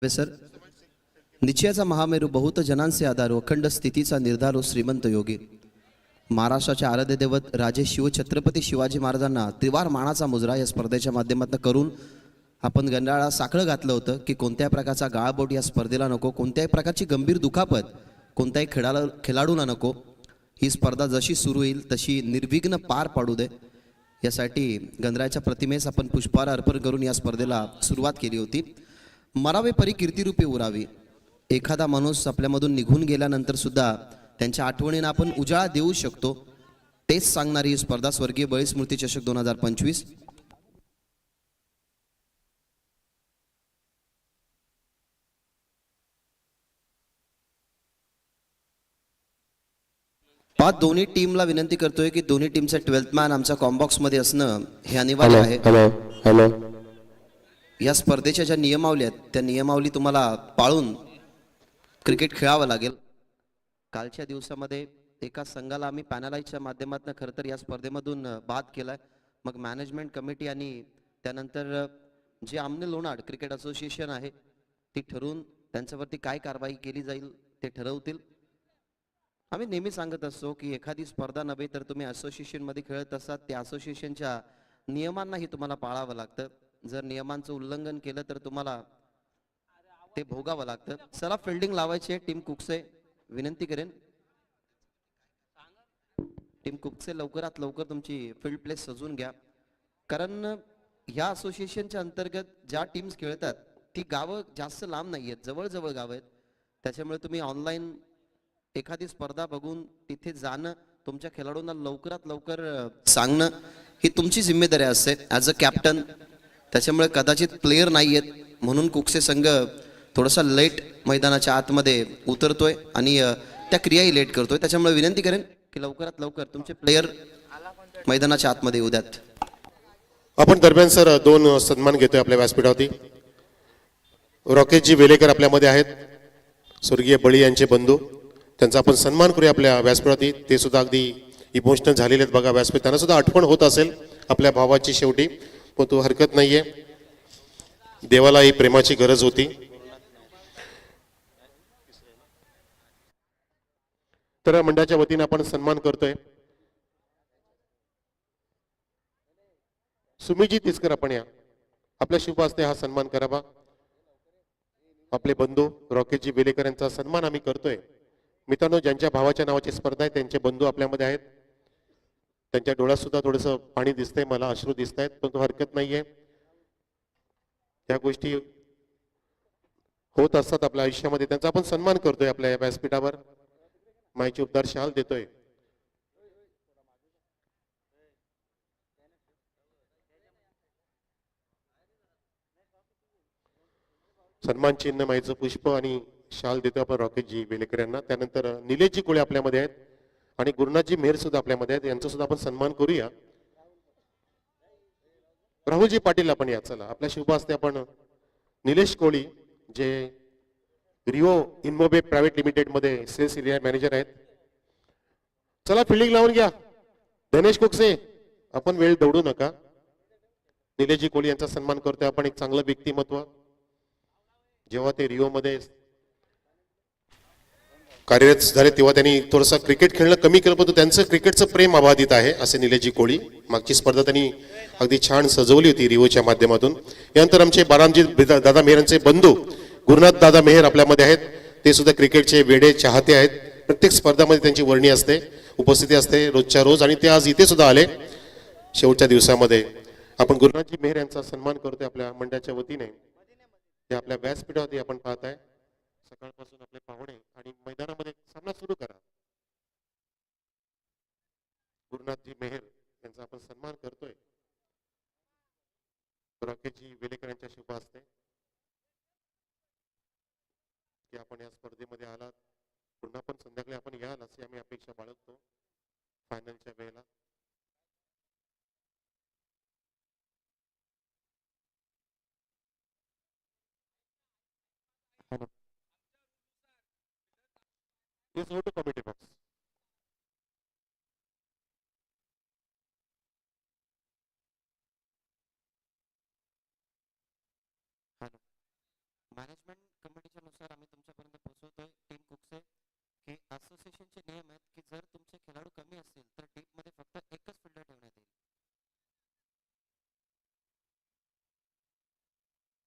Sir निश्चयाचा Mahameru बहुत जनांचे आधारो अखंड स्थितीचा निर्धारो श्रीमंत योगी महाराष्ट्राचे आराध्य दैवत राजे शिवछत्रपती शिवाजी महाराजांना त्रिवार मानाचा मुजरा या स्पर्धेच्या माध्यमातून करून आपण गंडाळा साखळं घातलं होतं की कोणत्याही प्रकारचा गाळबोट या स्पर्धेला नको, कोणत्याही प्रकारची गंभीर दुखापत कोणत्याही खेळाडूला नको। ही स्पर्धा जशी सुरू होईल तशी निर्विघ्न पार पाडू दे यासाठी गंधराच्या प्रतिमेस आपण पुष्पहार अर्पण करून या स्पर्धेला सुरुवात केली होती। मरावे परी कीर्तिरूपी उरावी। एखादा माणूस आपल्यामधून निघून गेल्यानंतर सुद्धा त्यांच्या आठवणींना आपण उजाळा देऊ शकतो, तेच सांगणारी ही स्पर्धा स्वर्गीय बळी स्मृती चषक 2025। दोन्ही टीमला विनंती करतोय की दोन्ही टीमचा 12th मॅन आमच्या कॉम्बॉक्स मध्ये असणं हे अनिवार्य आहे। हॅलो या स्पर्धेच्या ज्या नियमावली आहेत त्या नियमावली तुम्हाला पाळून क्रिकेट खेळावं लागेल। कालच्या दिवसामध्ये एका संघाला आम्ही पॅनलाइजच्या माध्यमातून खरं तर या स्पर्धेमधून बाद केलाय। मग मॅनेजमेंट कमिटी आणि त्यानंतर जे आमने लोणाड क्रिकेट असोसिएशन आहे ती ठरवून त्यांच्यावरती काय कारवाई केली जाईल ते ठरवतील। आम्ही नेहमी सांगत असतो की एखादी स्पर्धा नव्हे तर तुम्ही असोसिएशन मध्ये खेळत असतात त्या असोसिएशनच्या नियमांनाही तुम्हाला पाळावं लागतं। जर नियमांचं उल्लंघन केलं तर तुम्हाला ते भोगावं लागतं। चला फिल्डिंग लावायची आहे टीम कुकसे विनंती करेन। टीम कुकसे लवकरात लवकर तुमची फील्ड प्लेस सजवून घ्या, कारण ह्या असोसिएशनच्या अंतर्गत ज्या टीम्स खेळतात ती गावं जास्त लांब नाही आहेत, जवळजवळ गावं आहेत। त्याच्यामुळे तुम्ही ऑनलाईन एखादी स्पर्धा बघून तिथे जाणं, तुमच्या खेळाडूंना लवकरात लवकर सांगणं ही तुमची जिम्मेदारी असते ॲज अ कॅप्टन। त्याच्यामुळे कदाचित प्लेयर नाही आहेत म्हणून कुकसे संघ थोडासा लेट मैदानाच्या आतमध्ये उतरतोय आणि त्या क्रियाही लेट करतोय। त्याच्यामुळे विनंती करेन की लवकरात लवकर तुमचे प्लेयर मैदानाच्या आतमध्ये येऊ द्यात। आपण दरम्यान सर दोन सन्मान घेतोय आपल्या व्यासपीठावरती। रॉकेशजी वेलेकर आपल्यामध्ये आहेत, स्वर्गीय बळी यांचे बंधू, त्यांचा आपण सन्मान करूया आपल्या व्यासपीठावरती। ते सुद्धा अगदी इमोशनल झालेले आहेत बघा व्यासपीठ, त्यांना सुद्धा आठवण होत असेल आपल्या भावाची शेवटी, पण तो हरकत नाहीये, देवाला ही प्रेमाची गरज होती। तर मंडळाच्या वतीने आपण सन्मान करतोय सुमिजी तिसकर, आपण या आपल्या शुभ हस्ते हा सन्मान करावा। आपले बंधू रॉकेशजी वेलेकर यांचा सन्मान आम्ही करतोय। मित्रांनो, ज्यांच्या भावाच्या नावाची स्पर्धा आहे त्यांचे बंधू आपल्यामध्ये आहेत, त्यांच्या डोळ्यात सुद्धा थोडंसं पाणी दिसतंय, मला अश्रू दिसत आहेत, पण तो हरकत नाहीये, त्या गोष्टी होत असतात आपल्या आयुष्यामध्ये। त्यांचा आपण सन्मान करतोय आपल्या या व्यासपीठावर, मायची उबदार शाल देतोय। सन्मान चिन्ह, मायचं पुष्प आणि शाल देतोय आपण रॉकेशजी वेलेकर यांना। त्यानंतर निलेशजी कोळे आपल्यामध्ये आहेत आणि गुरुनाथजी मेहर सुद्धा आपल्यामध्ये आहेत, यांचा सुद्धा आपण सन्मान करूया। राहुलजी पाटील आपण या, चला आपल्या शुभ हस्ते आपण निलेश कोळी जे रिओ इनमोबे प्रायव्हेट लिमिटेड मध्ये सेल्स एरिया मॅनेजर आहेत, चला फिल्डिंग लावून घ्या। धनेश कुकसे आपण वेळ दौडू नका। निलेशजी कोळी यांचा सन्मान करतोय आपण, एक चांगलं व्यक्तिमत्व, जेव्हा ते रिओ मध्ये कार्यरत झाले तेव्हा त्यांनी थोडंसं क्रिकेट खेळणं कमी केलं, पण त्यांचं क्रिकेटचं प्रेम अबाधित आहे असे निलेशजी कोळी। मागची स्पर्धा त्यांनी अगदी छान सजवली होती रिओच्या माध्यमातून। यानंतर आमचे बारामजी दादा मेहरांचे बंधू गुरुनाथ दादा मेहर आपल्यामध्ये आहेत, ते सुद्धा क्रिकेटचे वेडे चाहते आहेत। प्रत्येक स्पर्धामध्ये त्यांची वर्णी असते, उपस्थिती असते रोजच्या रोज, आणि ते आज इथे सुद्धा आले शेवटच्या दिवसामध्ये। आपण गुरुनाथजी मेहर यांचा सन्मान करतोय आपल्या मंडळाच्या वतीने। ते आपल्या व्यासपीठावरती आपण पाहताय, सकाळपासून आपले पाहुणे आणि मैदानामध्ये सामना सुरू करा। गुरुनाथजी मेहर यांचा आपण सन्मान करतोय राकेशजी वेलेकर यांच्या शुभ हस्ते, की आपण या स्पर्धेमध्ये आलात, पुन्हा पण संध्याकाळी आपण याल अशी आम्ही अपेक्षा बाळगतो फायनलच्या वेळेला। Please go to committee box. Management कमिटीच्या नुसार आम्ही तुमच्यापर्यंत पोहोचवतोय टीम कुकसे की असोसिएशनचे नियम आहेत की जर तुमचे खेळाडू कमी असतील तर टीममध्ये फक्त एकच फिल्डर ठेवण्यात येईल.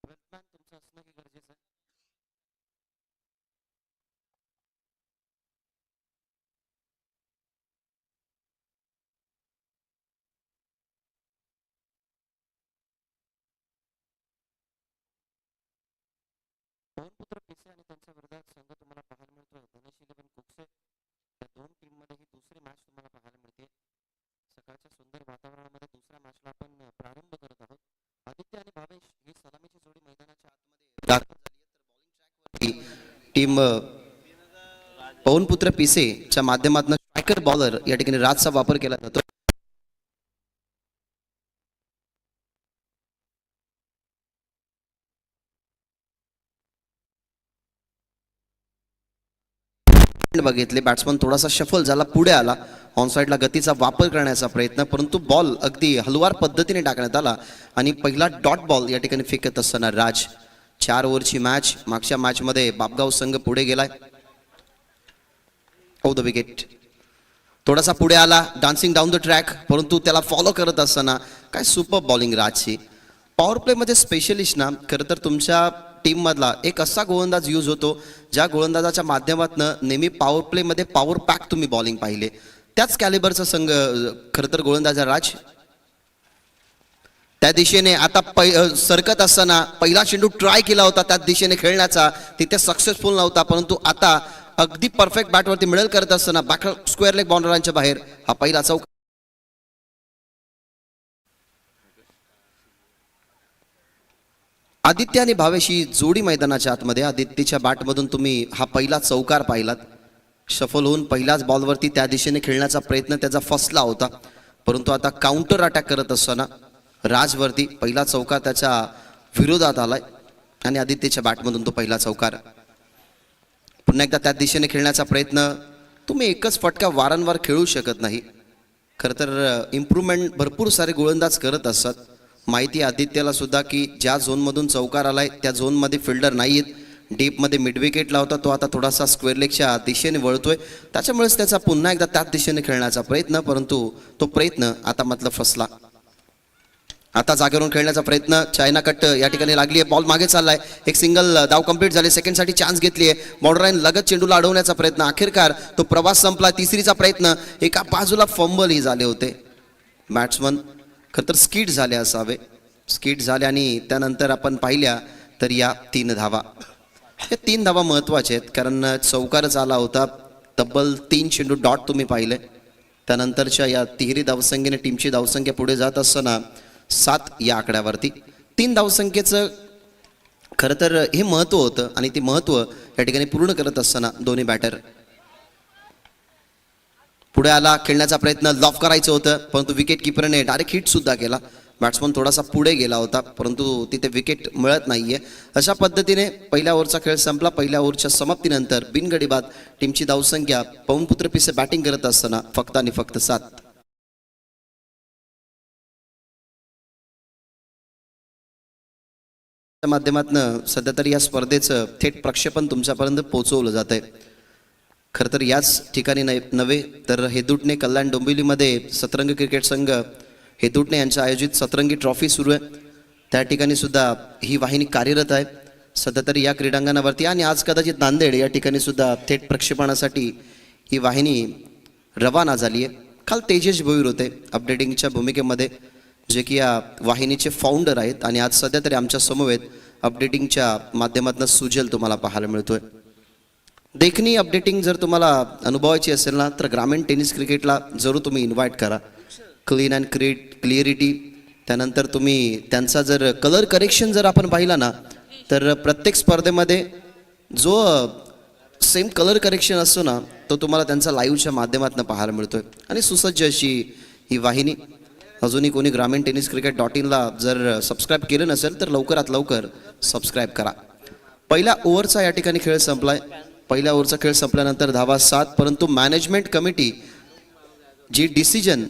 12th मॅन तुमचं असणं की गरजेचं आहे. पवनपुत्र पिसे आणि त्यांच्या विरोधात संघ तुम्हाला पाहायला मिळतोय धनेश 11 कुकसे. या दोन टीम मध्ये ही दुसरी मॅच तुम्हाला पाहायला मिळते. सकाळच्या सुंदर वातावरणामध्ये दुसऱ्या मॅचला आपण प्रारंभ करत आहोत. आदित्य आणि भावेश ही सलामीची जोडी मैदानाच्या आतमध्ये दाखल झाली आहे. टीम पवनपुत्र पिसेच्या माध्यमातून स्ट्रायकर बॉलर या ठिकाणी राजचा वापर केला जातो. बघितले बॅट्समन थोडासा शफल झाला, पुढे आला, ऑन साईडला गतीचा वापर करण्याचा प्रयत्न, परंतु बॉल अगदी हलवार पद्धतीने टाकण्यात आला आणि पहिला डॉट बॉल या ठिकाणी फेकत असताना राज. 4 ओव्हरची मॅच. मागच्या मॅच मध्ये बापगाव संघ पुढे गेलाय. Of the wicket. थोडासा पुढे आला, डान्सिंग डाऊन द ट्रॅक, परंतु त्याला फॉलो करत असताना काय सुपर बॉलिंग राजची. पॉवर प्ले मध्ये स्पेशलिस्ट ना खरं तर तुमच्या टीम मधला एक असा गोलंदाज यूज होतो ज्या गोलंदाजाच्या माध्यमातून नेहमी पॉवर प्ले मध्ये पॉवर पॅक तुम्ही बॉलिंग पाहिले. त्याच कॅलिबरचा संघ खरं तर गोलंदाज राज. त्या दिशेने आता सरकत असताना पहिला चेंडू ट्राय केला होता त्या दिशेने खेळण्याचा, तिथे सक्सेसफुल नव्हता, परंतु आता अगदी परफेक्ट बॅटवरती मिडल करत असताना बॅक स्क्वेअर लेग बाउंडरांच्या बाहेर हा पहिला चौक. आदित्य आणि भावेश ही जोडी मैदानाच्या आतमध्ये. आदित्यच्या बॅटमधून तुम्ही हा पहिला चौकार पाहिलात. शफल होऊन पहिल्याच बॉलवरती त्या दिशेने खेळण्याचा प्रयत्न त्याचा फसला होता, परंतु आता काउंटर अटॅक करत असताना राजवरती पहिला चौकार त्याच्या विरोधात आलाय आणि आदित्यच्या बॅटमधून तो पहिला चौकार. पुन्हा एकदा त्या दिशेने खेळण्याचा प्रयत्न. तुम्ही एकच फटका वारंवार खेळू शकत नाही. खरं तर इम्प्रूव्हमेंट भरपूर सारे गोलंदाज करत असतात. माहिती आदित्यला सुद्धा की ज्या झोनमधून चौकार आलाय त्या झोनमध्ये फिल्डर नाही आहेत. डीपमध्ये मिड विकेट लावता तो आता थोडासा स्क्वेअर लेगच्या दिशेने वळतोय, त्याच्यामुळेच त्याचा पुन्हा एकदा त्याच दिशेने खेळण्याचा प्रयत्न, परंतु तो प्रयत्न आता मतलब फसला. आता जागेवरून खेळण्याचा प्रयत्न. चायना कट या ठिकाणी लागली आहे, बॉल मागे चाललाय, एक सिंगल धाव कंप्लीट झाले, सेकंडसाठी चान्स घेतली आहे. बॉर्डरलाईन लगत चेंडूला अडवण्याचा प्रयत्न, अखेरकार तो प्रवास संपला. तिसरीचा प्रयत्न, एका बाजूला फंबलही झाले होते. बॅट्समन खरं तर स्किट झाले असावे, स्किट झाले आणि त्यानंतर आपण पाहिल्या तर या 3 धावा. या 3 धावा महत्त्वाच्या आहेत कारण चौकारच आला होता. तब्बल 3 चेंडू डॉट तुम्ही पाहिले. त्यानंतरच्या या तिहेरी धावसंख्येने टीमची धावसंख्या पुढे जात असताना 7 या आकड्यावरती. 3 धावसंख्येचं खरं तर हे महत्त्व होतं आणि ते महत्त्व या ठिकाणी पूर्ण करत असताना दोन्ही बॅटर. पुढे आला, खेळण्याचा प्रयत्न, लॉफ करायचं होतं, परंतु विकेट किपरने डायरेक्ट हिट सुद्धा केला. बॅट्समन थोडासा पुढे गेला होता, परंतु तिथे विकेट मिळत नाहीये. अशा पद्धतीने पहिल्या ओव्हरचा खेळ संपला. पहिल्या ओव्हरच्या समाप्तीनंतर बिनगडी बाद टीमची धावसंख्या पवनपुत्र पिसे बॅटिंग करत असताना फक्त आणि फक्त 7. माध्यमातून सध्या तरी या स्पर्धेचं थेट प्रक्षेपण तुमच्यापर्यंत पोहोचवलं जात आहे. खरं तर याच ठिकाणी नव्हे तर हेदुटणे कल्याण डोंबिवलीमध्ये सतरंगी क्रिकेट संघ हेदुटणे यांच्या आयोजित सतरंगी ट्रॉफी सुरू आहे, त्या ठिकाणी सुद्धा ही वाहिनी कार्यरत आहे सध्या तरी या क्रीडांगणावरती. आणि आज कदाचित नांदेड या ठिकाणी सुद्धा थेट प्रक्षेपणासाठी ही वाहिनी रवाना झाली आहे. काल तेजस भोईर होते अपडेटिंगच्या भूमिकेमध्ये, जे की या वाहिनीचे फाउंडर आहेत, आणि आज सध्या तरी आमच्या समवेत अपडेटिंगच्या माध्यमातून सुजल तुम्हाला पाहायला मिळतोय. देखणी अपडेटिंग जर तुम्हाला अनुभवायची असेल ना तर ग्रामीण टेनिस क्रिकेटला जरूर तुम्ही इन्व्हाइट करा. क्लीन अँड क्लिअरिटी, त्यानंतर तुम्ही त्यांचा जर कलर करेक्शन जर आपण पाहिला ना तर प्रत्येक स्पर्धेमध्ये जो सेम कलर करेक्शन असतो ना तो तुम्हाला त्यांचा लाईव्हच्या माध्यमातून पाहायला मिळतोय. आणि सुसज्ज अशी ही वाहिनी. अजूनही कोणी ग्रामीण टेनिस क्रिकेट .inला जर सबस्क्राईब केलं नसेल तर लवकरात लवकर सबस्क्राईब करा. पहिल्या ओव्हरचा या ठिकाणी खेळ संपलाय. पहिल्या ओव्हरचा खेळ संपल्यानंतर धावा 7, परंतु मॅनेजमेंट कमिटी जी डिसिजन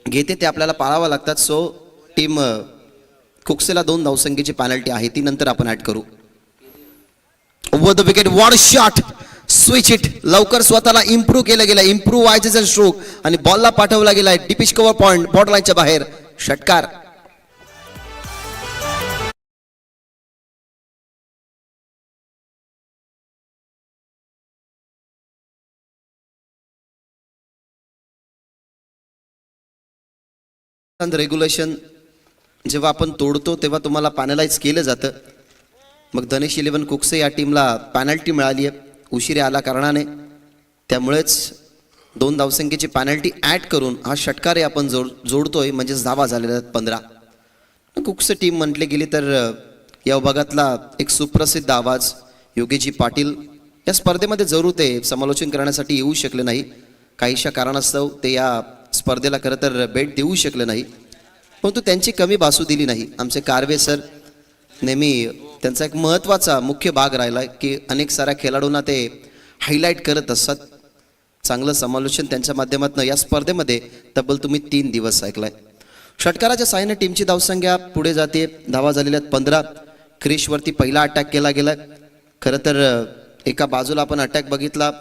घेते ते आपल्याला पाळावं लागतात. सो टीम कुक्सेला 2 धावसंख्येची पॅनल्टी आहे, ती नंतर आपण ॲड करू. Were the wicket. What shot, switch it. लवकर स्वतःला इम्प्रूव्ह केलं गेलं. इम्प्रूव्ह व्हायचं स्ट्रोक आणि बॉलला पाठवला गेलाय डिपिश कव्हर पॉइंट बॉर्डर लाईनच्या बाहेर. षटकार. रेग्युलेशन जेव्हा आपण तोडतो तेव्हा तुम्हाला पॅनलाइज केलं जातं. मग धनेश 11 कुक्से या टीमला पॅनल्टी मिळाली आहे उशिरे आला कारणाने. त्यामुळेच 2 धावसंख्येची पॅनल्टी ॲड करून हा षटकार आपण जोडतोय. म्हणजेच धावा झालेल्या आहेत 15. कुक्से टीम म्हटली गेली तर या विभागातला एक सुप्रसिद्ध आवाज योगीजी पाटील या स्पर्धेमध्ये जरूर ते समालोचन करण्यासाठी येऊ शकले नाही. काहीशा कारणास्तव ते या स्पर्धेला खरं तर भेट देऊ शकले नाही. परंतु त्यांची कमी भासू दिली नाही. आमचे कारवे सर नेहमी त्यांचा एक महत्त्वाचा मुख्य भाग राहिला की अनेक साऱ्या खेळाडूंना ते हायलाईट करत असतात. चांगलं समालोचन त्यांच्या माध्यमातून या स्पर्धेमध्ये तब्बल तुम्ही 3 दिवस ऐकलाय. षटकाराच्या साहाय्याने टीमची धावसंख्या पुढे जाते. धावा झालेल्या आहेत 15. क्रिशवरती पहिला अटॅक केला गेला. खरं तर एका बाजूला आपण अटॅक बघितला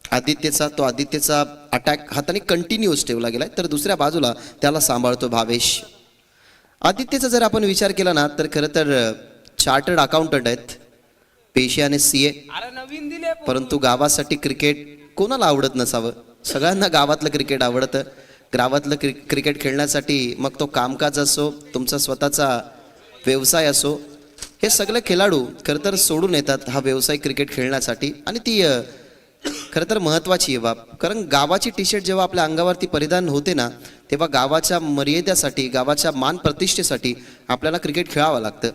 आदित्यचा. तो आदित्यचा अटॅक हाताने कंटिन्यूअस ठेवला गेलाय. तर दुसऱ्या बाजूला त्याला सांभाळतो भावेश. आदित्यचा जर आपण विचार केला ना तर खरं तर चार्टर्ड अकाउंटंट आहेत, पेशे आणि CA. परंतु गावासाठी क्रिकेट कोणाला आवडत नसावं. सगळ्यांना गावातलं क्रिकेट आवडतं. गावातलं क्रिकेट खेळण्यासाठी मग तो कामकाज असो तुमचा स्वतःचा व्यवसाय असो हे सगळे खेळाडू खरं तर सोडून येतात हा व्यवसाय क्रिकेट खेळण्यासाठी. आणि ती खरं तर महत्त्वाची आहे बाब. कारण गावाची टी शर्ट जेव्हा आपल्या अंगावरती परिधान होते ना तेव्हा गावाच्या मर्यादेसाठी गावाच्या मान प्रतिष्ठेसाठी आपल्याला क्रिकेट खेळावं लागतं.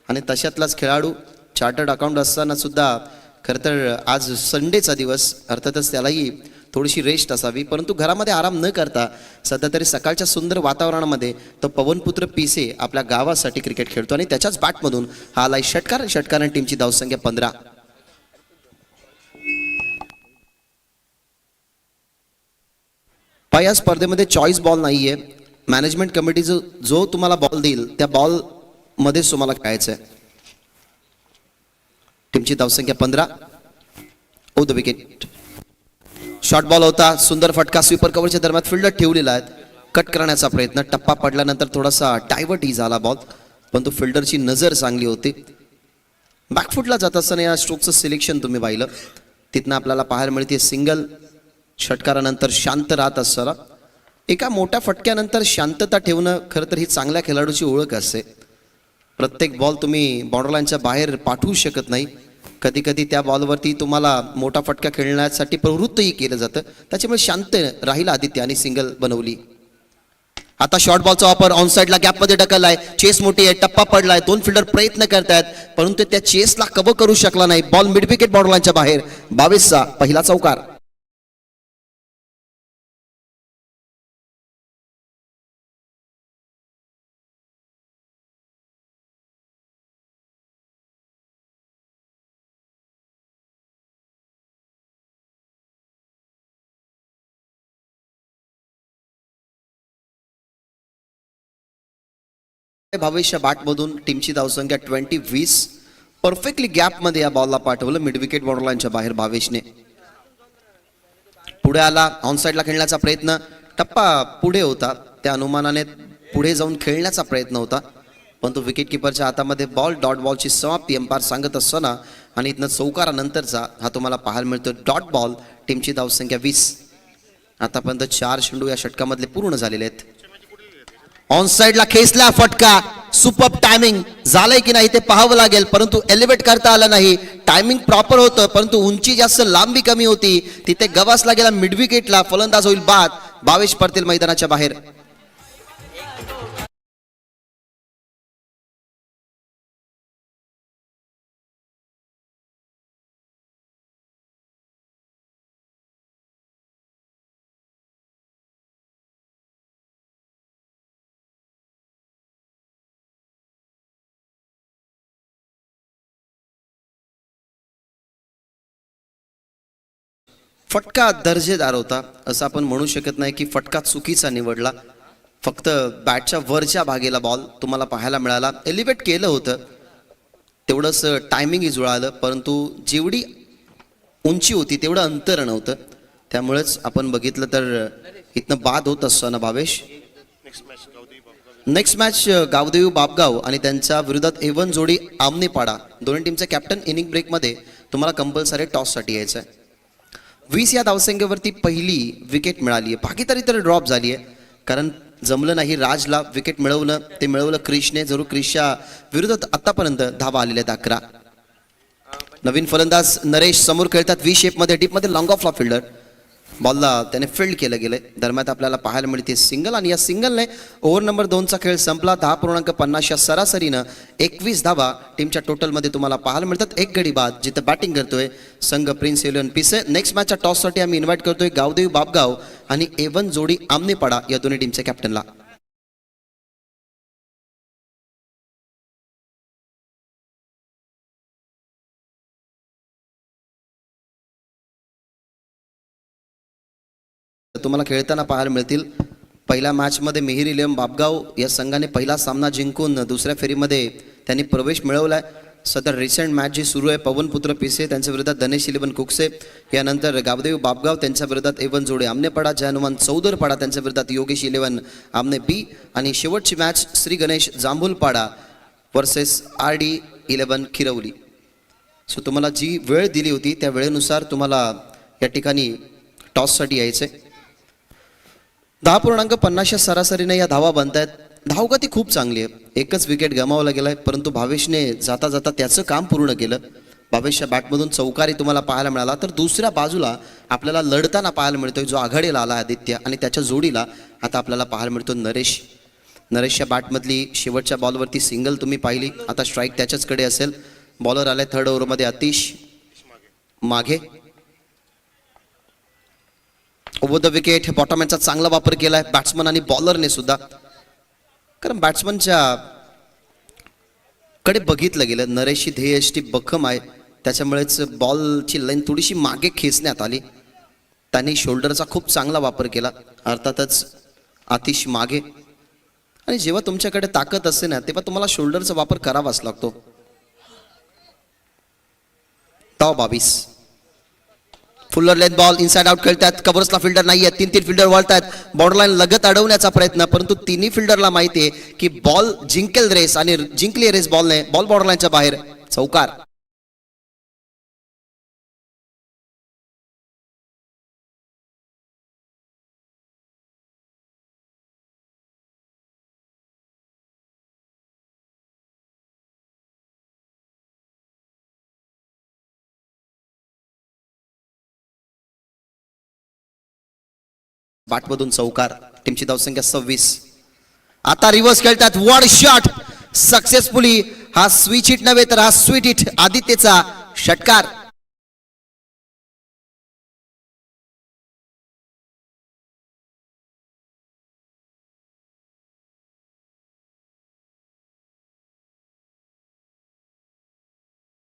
आणि तशातलाच खेळाडू चार्टर्ड अकाउंट असताना सुद्धा खरं तर आज संडेचा दिवस अर्थातच त्यालाही थोडीशी रेस्ट असावी. परंतु घरामध्ये आराम न करता सध्या तरी सकाळच्या सुंदर वातावरणामध्ये तो पवनपुत्र पिसे आपल्या गावासाठी क्रिकेट खेळतो. आणि त्याच्याच बॅटमधून हा आलाय षटकार. षटकाराने टीमची धावसंख्या 15. या स्पर्धेमध्ये चॉईस बॉल नाहीये. मॅनेजमेंट कमिटी जो तुम्हाला बॉल देईल त्या बॉल मध्येच तुम्हाला खेळायचं आहे. टीमची धावसंख्या 15. ओ द विकेट. शॉर्ट बॉल होता. सुंदर फटका स्वीपर कव्हरच्या दरम्यान फिल्डर ठेवलेला आहे. कट करण्याचा प्रयत्न. टप्पा पडल्यानंतर थोडासा डायव्हर्टही झाला बॉल. परंतु फिल्डरची नजर चांगली होती. बॅकफुटला जात असताना या स्ट्रोकचं सिलेक्शन तुम्ही पाहिलं. तिथनं आपल्याला पाहायला मिळते सिंगल. षटकारानंतर शांत राहत असताना एका मोठ्या फटक्यानंतर शांतता ठेवणं खरं तर ही चांगल्या खेळाडूची ओळख असते. प्रत्येक बॉल तुम्ही बॉर्डरलाईनच्या बाहेर पाठवू शकत नाही. कधी कधी त्या बॉलवरती तुम्हाला मोठा फटका खेळण्यासाठी प्रवृत्तही केलं जातं. त्याच्यामुळे शांत राहिला आदित्य आणि सिंगल बनवली. आता शॉर्ट बॉलचा वापर ऑन साईडला गॅपमध्ये ढकललाय. चेस मोठी आहे. टप्पा पडलाय. 2 फिल्डर प्रयत्न करतायत परंतु त्या चेसला कव्हर करू शकला नाही. बॉल मिड विकेट बॉर्डरलाईनच्या बाहेर. 22चा पहिला चौकार. भावेशच्या बॅटमधून टीमची धावसंख्या 20. परफेक्टली गॅपमध्ये या बॉलला पाठवलं मिड विकेट बॉर्डरलाईनच्या बाहेर भावेशने. पुढे आला. ऑन साईडला खेळण्याचा प्रयत्न. टप्पा पुढे होता. त्या अनुमानाने पुढे जाऊन खेळण्याचा प्रयत्न होता परंतु विकेट किपरच्या हातामध्ये बॉल. डॉट बॉलची समाप्ती अंपायर सांगत असताना आणि इथनं चौकारानंतरचा हा तुम्हाला पाहायला मिळतो डॉट बॉल. टीमची धावसंख्या 20. आतापर्यंत 4 चेंडू या षटकामधले पूर्ण झालेले आहेत. ऑन साईडला खेचला फटका. सुपर टायमिंग झालंय की नाही ते पाहावं लागेल परंतु एलिव्हेट करता आलं नाही. टायमिंग प्रॉपर होतं परंतु उंची जास्त लांबी कमी होती. तिथे गवासला गेला मिड विकेटला. फलंदाज होईल बाद. भावेश पडतील मैदानाच्या बाहेर. फटका दर्जेदार होता असं आपण म्हणू शकत नाही की फटका चुकीचा निवडला. फक्त बॅटच्या वरच्या भागेला बॉल तुम्हाला पाहायला मिळाला. एलिव्हेट केलं होतं तेवढंच टायमिंगही जुळालं, परंतु जेवढी उंची होती तेवढं अंतर नव्हतं. त्यामुळेच आपण बघितलं तर इथनं बाद होत असताना भावेश. नेक्स्ट मॅच गावदेवी बापगाव आणि त्यांच्या विरोधात एवन जोडी आमनेपाडा. दोन्ही टीमचे कॅप्टन इनिंग ब्रेकमध्ये तुम्हाला कंपल्सरी टॉससाठी यायचं आहे. 20 या धावसंख्येवरती पहिली विकेट मिळाली आहे. बाकी तरी ड्रॉप झाली आहे, कारण जमलं नाही राजला विकेट मिळवलं. ते मिळवलं क्रिशने. जरूर क्रिशच्या विरोधात आतापर्यंत धावा आलेल्या आहेत 11. नवीन फलंदाज नरेश समोर खेळतात. व्ही शेपमध्ये डीपमध्ये लॉंग ऑफला फिल्डर. बॉलला त्याने फिल्ड केलं गेलंय. दरम्यान आपल्याला पाहायला मिळते सिंगल, आणि या सिंगलने ओव्हर नंबर 2चा खेळ संपला. 10.50 या सरासरीनं 21 धावा टीमच्या टोटलमध्ये तुम्हाला पाहायला मिळतात. एक गडी बाद जिथं बॅटिंग करतोय संघ प्रिन्स एलियन पिसे. नेक्स्ट मॅचच्या टॉससाठी आम्ही इन्व्हाइट करतोय गावदेवी बापगाव आणि एवन जोडी आमनेपाडा या दोन्ही टीमच्या कॅप्टनला. तुम्हाला खेळताना पाहायला मिळतील. पहिल्या मॅचमध्ये मेहर इलेव्हन बापगाव या संघाने पहिला सामना जिंकून दुसऱ्या फेरीमध्ये त्यांनी प्रवेश मिळवलाय. सध्या रिसेंट मॅच जी सुरू आहे पवनपुत्र पिसे त्यांच्या विरोधात धनेश इलेव्हन कुकसे. यानंतर गावदेवी बापगाव त्यांच्या विरोधात एवन जोडे आमनेपाडा. जयनुमान चौदरपाडा त्यांच्या विरोधात योगेश इलेव्हन आमने बी. आणि शेवटची match Shri Ganesh Jambhulpada versus RD11 Khirvali. So तुम्हाला जी वेळ दिली होती त्या वेळेनुसार तुम्हाला या ठिकाणी टॉससाठी यायचं आहे. 10.50 सरासरीने या धावा बनतायत. धावगती खूप चांगली आहे. एकच विकेट गमावला गेलाय, परंतु भावेशने जाता जाता त्याचं काम पूर्ण केलं. भावेशच्या बॅटमधून चौकारी तुम्हाला पाहायला मिळाला. तर दुसऱ्या बाजूला आपल्याला लढताना पाहायला मिळतोय जो आघाडीला आला आदित्य, आणि त्याच्या जोडीला आता आपल्याला पाहायला मिळतो नरेश. नरेशच्या बॅटमधली शेवटच्या बॉलवरती सिंगल तुम्ही पाहिली. आता स्ट्राईक त्याच्याचकडे असेल. बॉलर आलाय थर्ड ओव्हरमध्ये आतिश माघे. ओव्हर द विकेट बॉटमॅनचा चांगला वापर केलाय बॅट्समन आणि बॉलरने सुद्धा, कारण बॅट्समनच्या कडे बघितलं गेलं. नरेशची ध्येयष्टी बखम आहे, त्याच्यामुळेच बॉलची लाईन थोडीशी मागे खेचण्यात आली. त्यांनी शोल्डरचा खूप चांगला वापर केला. अर्थातच आतिश मागे. आणि जेव्हा तुमच्याकडे ताकद असते ना तेव्हा तुम्हाला शोल्डरचा वापर करावाच लागतो. धाव 22. फुल्लर लेंथ बॉल इनसाइड आउट खेळतात. कव्हर्सला फिल्डर नाहीये. 3 फिल्डर वळतात बॉर्डरलाईन लगत अडवण्याचा प्रयत्न, परंतु तिन्ही फिल्डरला माहितीये की बॉल जिंकेल रेस, आणि जिंकली रेस बॉलने. बॉल बॉर्डरलाईनच्या बाहेर. चौकार. बॅटमधून चौकार. टीमची धावसंख्या 26. आता रिव्हर्स खेळतात. One shot successfully. हा स्विच हिट नव्हे तर हा स्वीट हिट आदित्यचा षटकार.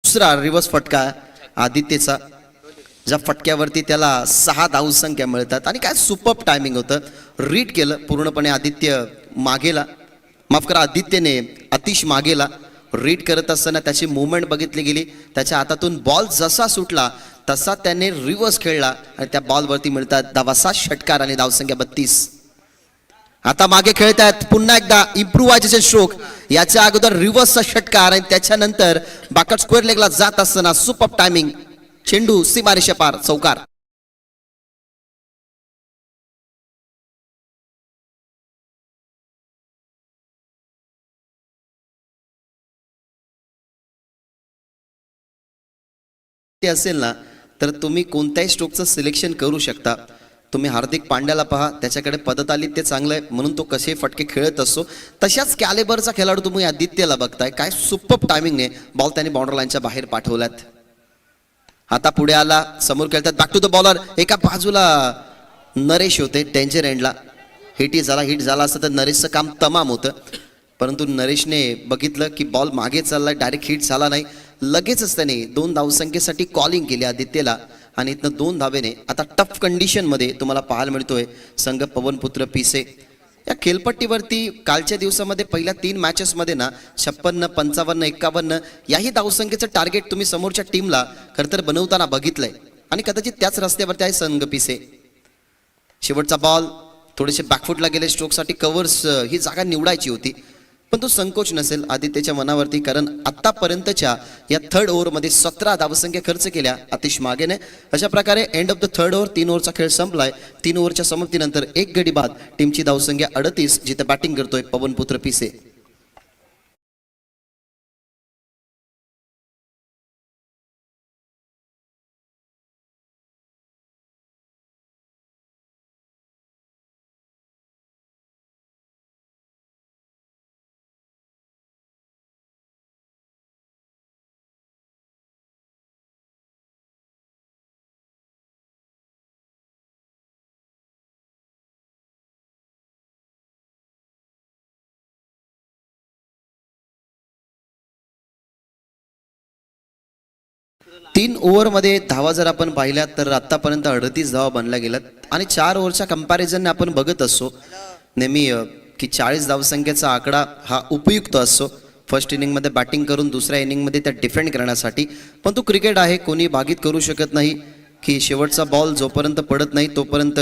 दुसरा रिव्हर्स फटका आदित्यचा, ज्या फटक्यावरती त्याला 6 धावसंख्या मिळतात. आणि काय सुपर्ब टायमिंग होतं. रीड केलं पूर्णपणे आदित्य मागेला, माफ करा आदित्यने अतिश मागेला. रीड करत असताना त्याची मुवमेंट बघितली गेली. त्याच्या हातातून बॉल जसा सुटला तसा त्याने रिव्हर्स खेळला आणि त्या बॉलवरती मिळतात धावाचा षटकार आणि धावसंख्या 32. आता मागे खेळतायत पुन्हा एकदा इम्प्रुव्हायझेशन स्ट्रोक. याच्या अगोदर रिव्हर्सचा षटकार आणि त्याच्यानंतर बाकट स्क्वेअर लेगला जात असताना सुपर्ब टायमिंग. चेंडू सीमारेषा पार. चौकार. ते असेल ना तर तुम्ही कोणत्याही स्ट्रोकचं सिलेक्शन करू शकता. तुम्ही हार्दिक पांड्याला पहा, त्याच्याकडे पद्धत आली ते चांगलं आहे म्हणून तो कसे फटके खेळत असतो. तशाच कॅलिबरचा खेळाडू तुम्ही आदित्यला बघताय. काय सुपर्ब टायमिंगने बॉल त्याने बाउंड्री लाईनच्या बाहेर पाठवल्यात. आता पुढे आला, समोर खेळतात. Back to the bowler. एका बाजूला नरेश होते डेंजर एंडला. हिट झाला असतं तर नरेशचं काम तमाम होतं, परंतु नरेशने बघितलं की बॉल मागे चाललाय, डायरेक्ट हिट झाला नाही. लगेचच त्याने 2 धावसंख्येसाठी कॉलिंग केली आदित्यला आणि इथनं 2 धावेने आता टफ कंडिशनमध्ये तुम्हाला पाहायला मिळतोय संघ पवनपुत्र पिसे. या खेळपट्टीवरती कालच्या दिवसामध्ये पहिल्या 3 मॅचेसमध्ये ना 56, 55, 51 याही धावसंख्येचं टार्गेट तुम्ही समोरच्या टीमला खरं तर बनवताना बघितलंय आणि कदाचित त्याच रस्त्यावरती आहे संघ पिसे. शेवटचा बॉल थोडेसे बॅकफुटला गेले स्ट्रोकसाठी, कव्हर्स ही जागा निवडायची होती पण तो संकोच नसेल आदित्यच्या मनावरती, कारण आतापर्यंतच्या या थर्ड ओव्हरमध्ये 17 धावसंख्या खर्च केल्या आतिश मागेने. अशा प्रकारे end of the third over 3 ओव्हरचा खेळ संपलाय. 3 ओव्हरच्या समाप्तीनंतर 1 गडी बाद, टीमची धावसंख्या 38, जिथे बॅटिंग करतोय पवनपुत्र पिसे. तीन ओव्हरमध्ये धावा जर आपण पाहिल्या तर आतापर्यंत 38 धावा बनल्या गेल्यात आणि 4 ओव्हरच्या कंपॅरिझनने आपण बघत असतो नेहमी की 40 धावसंख्येचा आकडा हा उपयुक्त असतो फर्स्ट इनिंगमध्ये बॅटिंग करून दुसऱ्या इनिंगमध्ये त्या डिफेंड करण्यासाठी. पण तो क्रिकेट आहे, कोणी भागीत करू शकत नाही की शेवटचा बॉल जोपर्यंत पडत नाही तोपर्यंत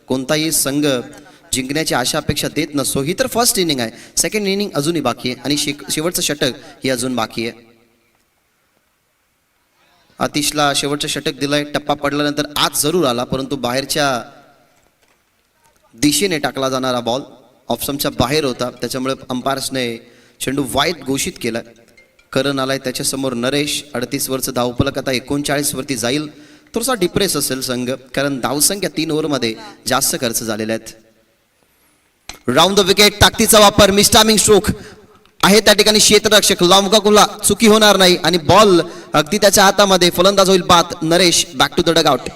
कोणताही संघ जिंकण्याची आशा अपेक्षा देत नसतो. ही तर फर्स्ट इनिंग आहे, सेकंड इनिंग अजूनही बाकी आहे आणि शेवटचं षटक हे अजून बाकी आहे. आतिशला शेवटचं षटक दिलंय, टप्पा पडल्यानंतर आज जरूर आला परंतु बाहेरच्या दिशेने टाकला जाणारा बॉल ऑफस्टंपच्या बाहेर होता, त्याच्यामुळे अंपायर्सने चेंडू वाईड घोषित केला. करण आलाय, त्याच्यासमोर नरेश. 38 वरचं धावफलक आता 39 वरती जाईल. थोडासा डिप्रेस असेल संघ कारण धावसंख्या 3 ओव्हरमध्ये जास्त खर्च झालेल्या आहेत. राऊंड द विकेट, ताकदीचा वापर, मिस्टामिंग स्ट्रोक आहे त्या ठिकाणी. क्षेत्ररक्षक लांबकाकुला चुकी होणार नाही आणि बॉल अगदी त्याच्या हातामध्ये, फलंदाज होईल बाद. Naresh back to the dugout.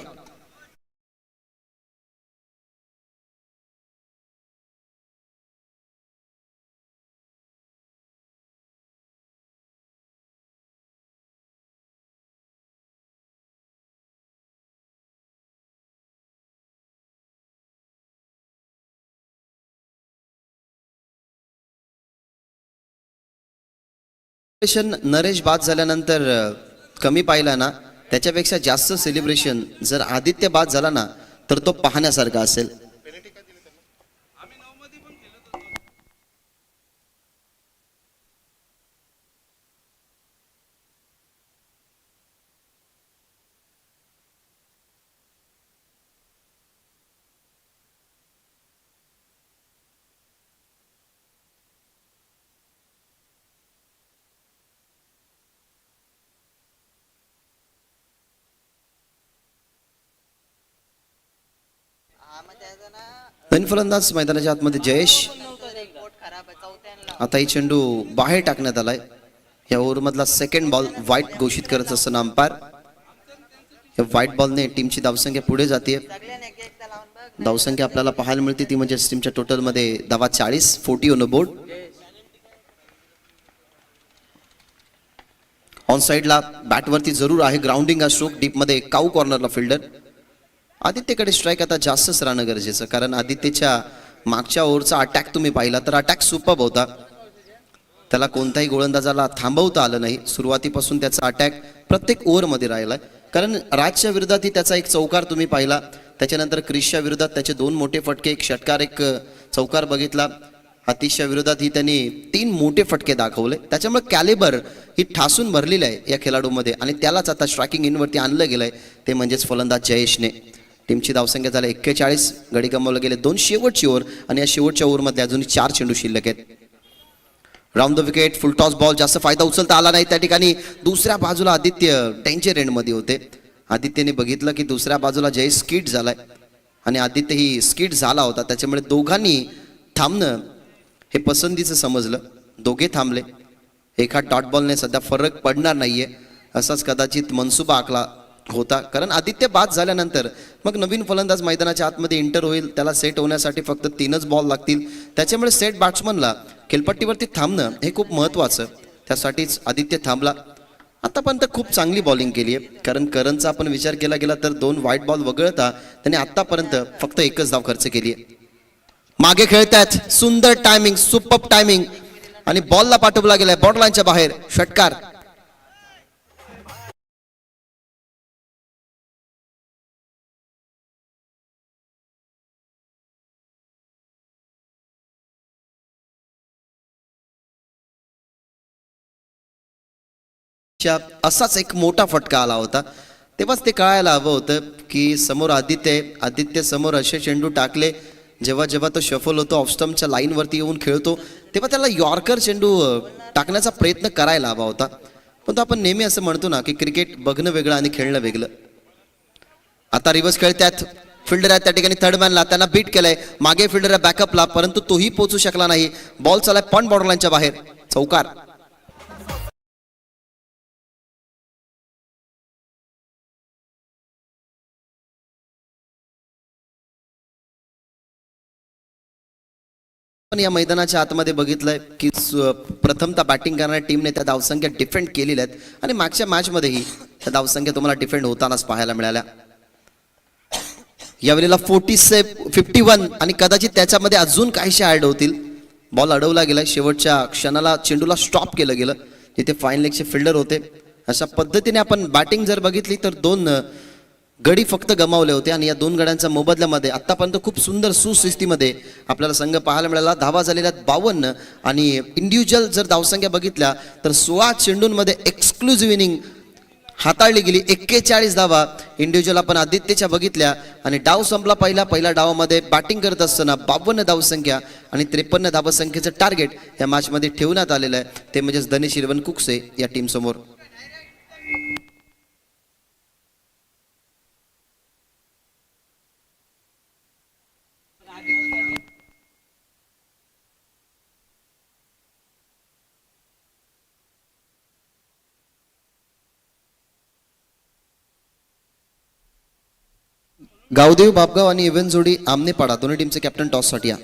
Naresh बाद झाल्यानंतर कमी पाहिला ना, त्याच्यापेक्षा जास्त सेलिब्रेशन जर आदित्य बाद झाला ना तर तो पाहण्यासारखा असेल. नवीन फलंदाज मैदानाच्या आतमध्ये जयेश. आता ही चेंडू बाहेर टाकण्यात आलाय. या ओव्हर मधला सेकंड बॉल वाईट घोषित करत असताना अंपायर, या व्हाईट बॉलने टीमची धावसंख्या पुढे जाते. धावसंख्या आपल्याला पाहायला मिळते ती म्हणजे टीमच्या टोटल मध्ये धावा 40, 40 ऑन द बोर्ड. ऑन साइडला बॅटवरती जरूर आहे ग्राउंडिंग हा स्ट्रोक, डीप मध्ये काऊ कॉर्नरला फिल्डर. आदित्यकडे स्ट्राईक आता जास्तच राहणं गरजेचं कारण आदित्यच्या मागच्या ओव्हरचा अटॅक तुम्ही पाहिला तर अटॅक सुपर्ब होता. त्याला कोणत्याही गोलंदाजाला थांबवता आलं नाही. सुरुवातीपासून त्याचा अटॅक प्रत्येक ओव्हरमध्ये राहिलाय कारण राजच्या विरोधातही त्याचा एक चौकार तुम्ही पाहिला, त्याच्यानंतर क्रिसच्या विरोधात त्याचे 2 मोठे फटके, एक षटकार एक चौकार बघितला. आतिशच्या विरोधातही त्यांनी 3 मोठे फटके दाखवले. त्याच्यामुळे कॅलिबर ही ठासून भरलेली आहे या खेळाडूमध्ये आणि त्यालाच आता स्ट्रायकिंग इनवरती आणलं गेलंय, ते म्हणजेच फलंदाज जयेशने. टीमची धावसंख्या झाली 41, गडी गमावले गेले 2 शेवटची ओव्हर आणि या शेवटच्या ओव्हरमध्ये अजून 4 चेंडू शिल्लक आहेत. Round the wicket, full toss ball, जास्त फायदा उचलता आला नाही त्या ठिकाणी. दुसऱ्या बाजूला आदित्य डेंजर एंडमध्ये होते. आदित्यने बघितलं की दुसऱ्या बाजूला जय स्किट झालाय आणि आदित्य ही स्किट झाला होता, त्याच्यामुळे दोघांनी थांबणं हे पसंतीचं समजलं. दोघे थांबले. एका डॉट बॉलने सध्या फरक पडणार नाहीये असाच कदाचित मनसुबा आखला होता कारण आदित्य बाद झाल्यानंतर मग नवीन फलंदाज मैदानाच्या आतमध्ये एंटर होईल. त्याला सेट होण्यासाठी फक्त 3च बॉल लागतील, त्याच्यामुळे सेट बॅट्समनला खेळपट्टीवरती थांबणं हे खूप महत्त्वाचं. त्यासाठीच आदित्य थांबला. आतापर्यंत खूप चांगली बॉलिंग केली आहे कारण करणचा आपण विचार केला गेला तर 2 व्हाईट बॉल वगळता त्याने आतापर्यंत फक्त 1च धाव खर्च केली आहे. मागे खेळतायत, सुंदर टायमिंग, सुपर टायमिंग आणि बॉलला पाठवला गेलाय बॉर्डर लाईनच्या बाहेर. षटकार. असाच एक मोठा फटका आला होता. तेव्हाच ते कळायला हवं होतं की समोर आदित्य समोर असे चेंडू टाकले, जेव्हा जेव्हा तो शफल होतो ऑफस्टम्पच्या लाईनवरती येऊन खेळतो, तेव्हा त्याला यॉर्कर चेंडू टाकण्याचा प्रयत्न करायला हवा होता. पण तो आपण नेहमी असं म्हणतो ना की क्रिकेट बघणं वेगळं आणि खेळणं वेगळं. आता रिव्हर्स खेळतात, फिल्डर आहेत त्या ठिकाणी थर्ड मॅनला, त्यांना बीट केलंय, मागे फिल्डर आहे बॅकअपला, परंतु तोही पोहोचू शकला नाही. बॉल चालाय पण बॉर्डर लाईनच्या बाहेर. चौकार. पण या मैदानाच्या आतमध्ये बघितलंय की प्रथमतः बॅटिंग करणाऱ्या टीमने त्या धावसंख्या डिफेंड केलेल्या आहेत आणि मागच्या मॅचमध्येही त्या धावसंख्या तुम्हाला डिफेंड होतानाच पाहायला मिळाल्या. यावेळेला 51 आणि कदाचित त्याच्यामध्ये अजून काहीशे ऍड होतील. बॉल अडवला गेलाय, शेवटच्या क्षणाला चेंडूला स्टॉप केलं गेलं. तिथे फाईन लेगचे फिल्डर होते. अशा पद्धतीने आपण बॅटिंग जर बघितली तर 2 गडी फक्त गमावले होते आणि या 2 गड्यांच्या मोबदल्यामध्ये आतापर्यंत खूप सुंदर सुशिस्तीमध्ये आपल्याला संघ पाहायला मिळाला. धावा झालेल्या 52 आणि इंडिव्हिज्युअल जर धावसंख्या बघितल्या तर 16 चेंडूंमध्ये एक्सक्लुझिव्ह इनिंग हाताळली गेली. 41 धावा इंडिव्हिज्युअल आपण आदित्यच्या बघितल्या आणि डाव संपला. पहिल्या डावामध्ये बॅटिंग करत असताना 52 धावसंख्या आणि 53 धावसंख्येचं टार्गेट या मॅचमध्ये ठेवण्यात आलेलं आहे. ते म्हणजेच धनेश इलेव्हन कुकसे या टीम समोर. गावदेव बापगाव आणि इव्हन जोडी आमनेपाडा दोन्ही टीमचे कॅप्टन टॉससाठी या.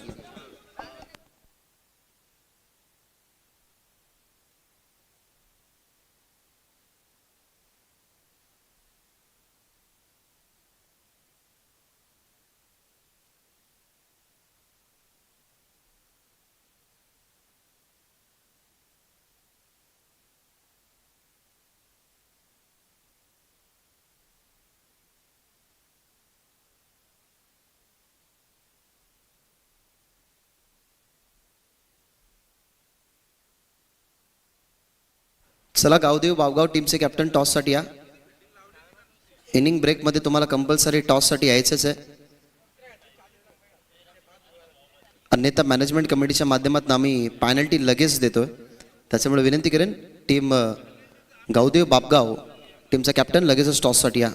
चला गावदेव बापगाव टीमचे कॅप्टन टॉससाठी या. इनिंग ब्रेकमध्ये तुम्हाला कंपल्सरी टॉससाठी यायचंच आहे, अन्यथा मॅनेजमेंट कमिटीच्या माध्यमातून आम्ही पॅनल्टी लगेच देतोय. त्याच्यामुळे विनंती करेन टीम गावदेव बापगाव टीमचा कॅप्टन लगेचच टॉससाठी या.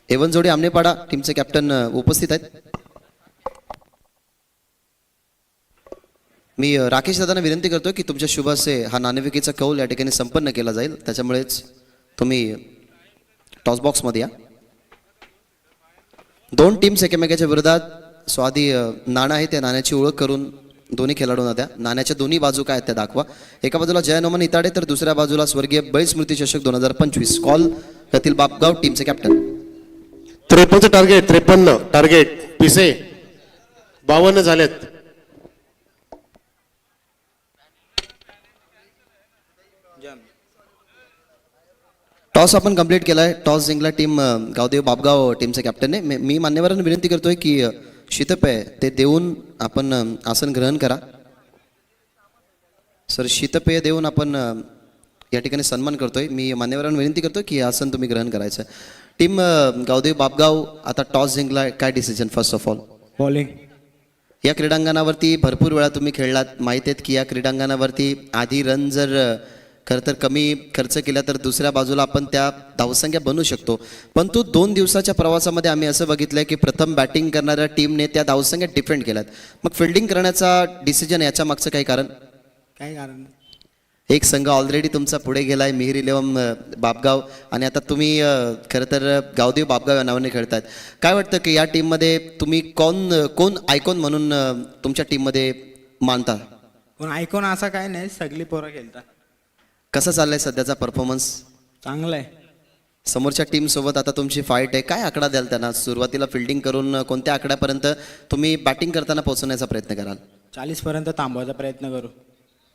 एवन जोडी आमनेपाडा टीमचे कॅप्टन उपस्थित आहेत. मी राकेश दादांना विनंती करतो की तुमच्या शुभ असे हा नाणेफेकीचा कौल या ठिकाणी संपन्न केला जाईल, त्याच्यामुळेच तुम्ही टॉस बॉक्समध्ये या. 2 टीम्स एकमेकाच्या विरोधात. सो आधी नाणं आहे त्या नाण्याची ओळख करून दोन्ही खेळाडूंना द्या. नाण्याच्या दोन्ही बाजू काय आहेत त्या दाखवा. एका बाजूला जयनोमन इताडे तर दुसऱ्या बाजूला स्वर्गीय बैल स्मृती चषक 2025. कॉल करतील बापगाव टीमचे कॅप्टन. 53 टार्गेट पिसे 52 झालेत. टॉस आपण कंप्लीट केलाय. टॉस जिंकला टीम गावदेव बापगाव टीमचे कॅप्टनने. मी मान्यवरांना विनंती करतोय की शीतपेय ते देऊन आपण आसन ग्रहण करा. सर शीतपेय देऊन आपण या ठिकाणी सन्मान करतोय. मी मान्यवरांना विनंती करतोय की आसन तुम्ही ग्रहण करायचं. टीम गावदेव बापगाव आता टॉस जिंकला, काय decision? First of all bowling. या क्रीडांगणावरती भरपूर वेळा तुम्ही खेळलात, माहिती आहेत की या क्रीडांगणावरती आधी रन जर खरं तर कमी खर्च केला तर दुसऱ्या बाजूला आपण त्या धावसंख्या बनवू शकतो. परंतु 2 दिवसाच्या प्रवासामध्ये आम्ही असं बघितलंय की प्रथम बॅटिंग करणाऱ्या टीमने त्या धावसंख्या डिफेंड केल्यात. मग फिल्डिंग करण्याचा डिसिजन याच्या मागचं काही कारण? काय कारण? एक संघ ऑलरेडी तुमचा पुढे गेलाय, मिहिर इलेव्हन बापगाव, आणि आता तुम्ही खरं तर गावदेव बापगाव या नावाने खेळतायत. काय वाटतं की या टीममध्ये तुम्ही कोण आयकॉन म्हणून तुमच्या टीममध्ये मानता? पण आयकॉन असा काय नाही, सगळी पोरं खेळतात. कसं चाललंय सध्याचा परफॉर्मन्स? चांगलं आहे. समोरच्या टीम सोबत आता तुमची फाईट आहे. काय आकडा द्याल त्यांना? सुरुवातीला फिल्डिंग करून कोणत्या आकड्यापर्यंत तुम्ही बॅटिंग करताना पोहोचण्याचा प्रयत्न कराल? 40 पर्यंत थांबवायचा प्रयत्न करू.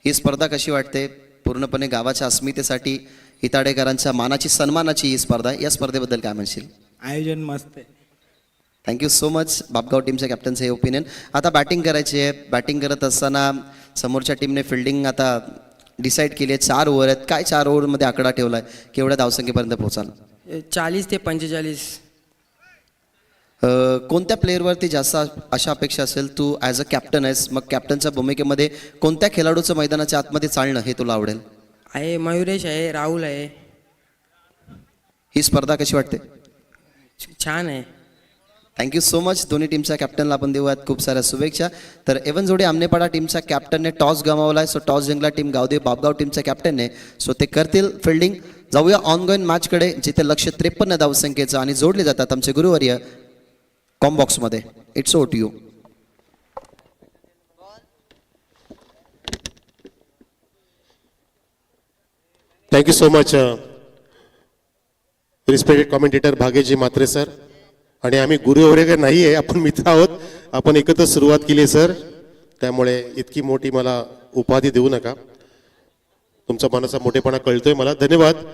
ही स्पर्धा कशी वाटते? पूर्णपणे गावाच्या अस्मितेसाठी, हिताडेकरांच्या मानाची, सन्मानाची ही स्पर्धा आहे. या स्पर्धेबद्दल काय म्हणशील? आयोजन मस्त आहे. Thank you so much. बापगाव टीमच्या कॅप्टनचं हे ओपिनियन. आता बॅटिंग करायची आहे. बॅटिंग करत असताना समोरच्या टीमने फिल्डिंग आता डिसाईड केली आहे. 4 ओव्हर आहेत. काय 4 ओव्हरमध्ये आकडा ठेवला आहे? केवढ्या धावसंख्येपर्यंत पोहोचाल? 40 ते 45. कोणत्या प्लेअरवरती जास्त अशा अपेक्षा असेल? तू ॲज अ कॅप्टन आहेस, मग कॅप्टनच्या भूमिकेमध्ये कोणत्या खेळाडूचं मैदानाच्या आतमध्ये चालणं हे तुला आवडेल? आहे मयुरेश आहे, राहुल आहे. ही स्पर्धा कशी वाटते? छान आहे. Thank you so much. दोन्ही टीमच्या कॅप्टनला आपण देऊयात खूप साऱ्या शुभेच्छा. तर एवनजोडी आमनेपाडा टीमच्या कॅप्टनने टॉस गमावला आहे. सो टॉस जिंकला टीम गावदेव बापगाव टीमच्या कॅप्टनने. सो ते करतील फिल्डिंग. जाऊया ऑनगोईंग मॅचकडे, जिथे लक्ष्य 53 धावसंख्येचं आणि जोडले जातात आमचे गुरुवर्य कॉम्बॉक्समध्ये. It's O to you. Thank you so much respected commentator Bhagyaji Mhatre sir. आणि आम्ही गुरु वगैरे नाही आहे, आपण मित्र आहोत. आपण एकत्र सुरुवात केली आहे सर, त्यामुळे इतकी मोठी मला उपाधी देऊ नका. तुमचा मनाचा मोठेपणा कळतोय मला. धन्यवाद.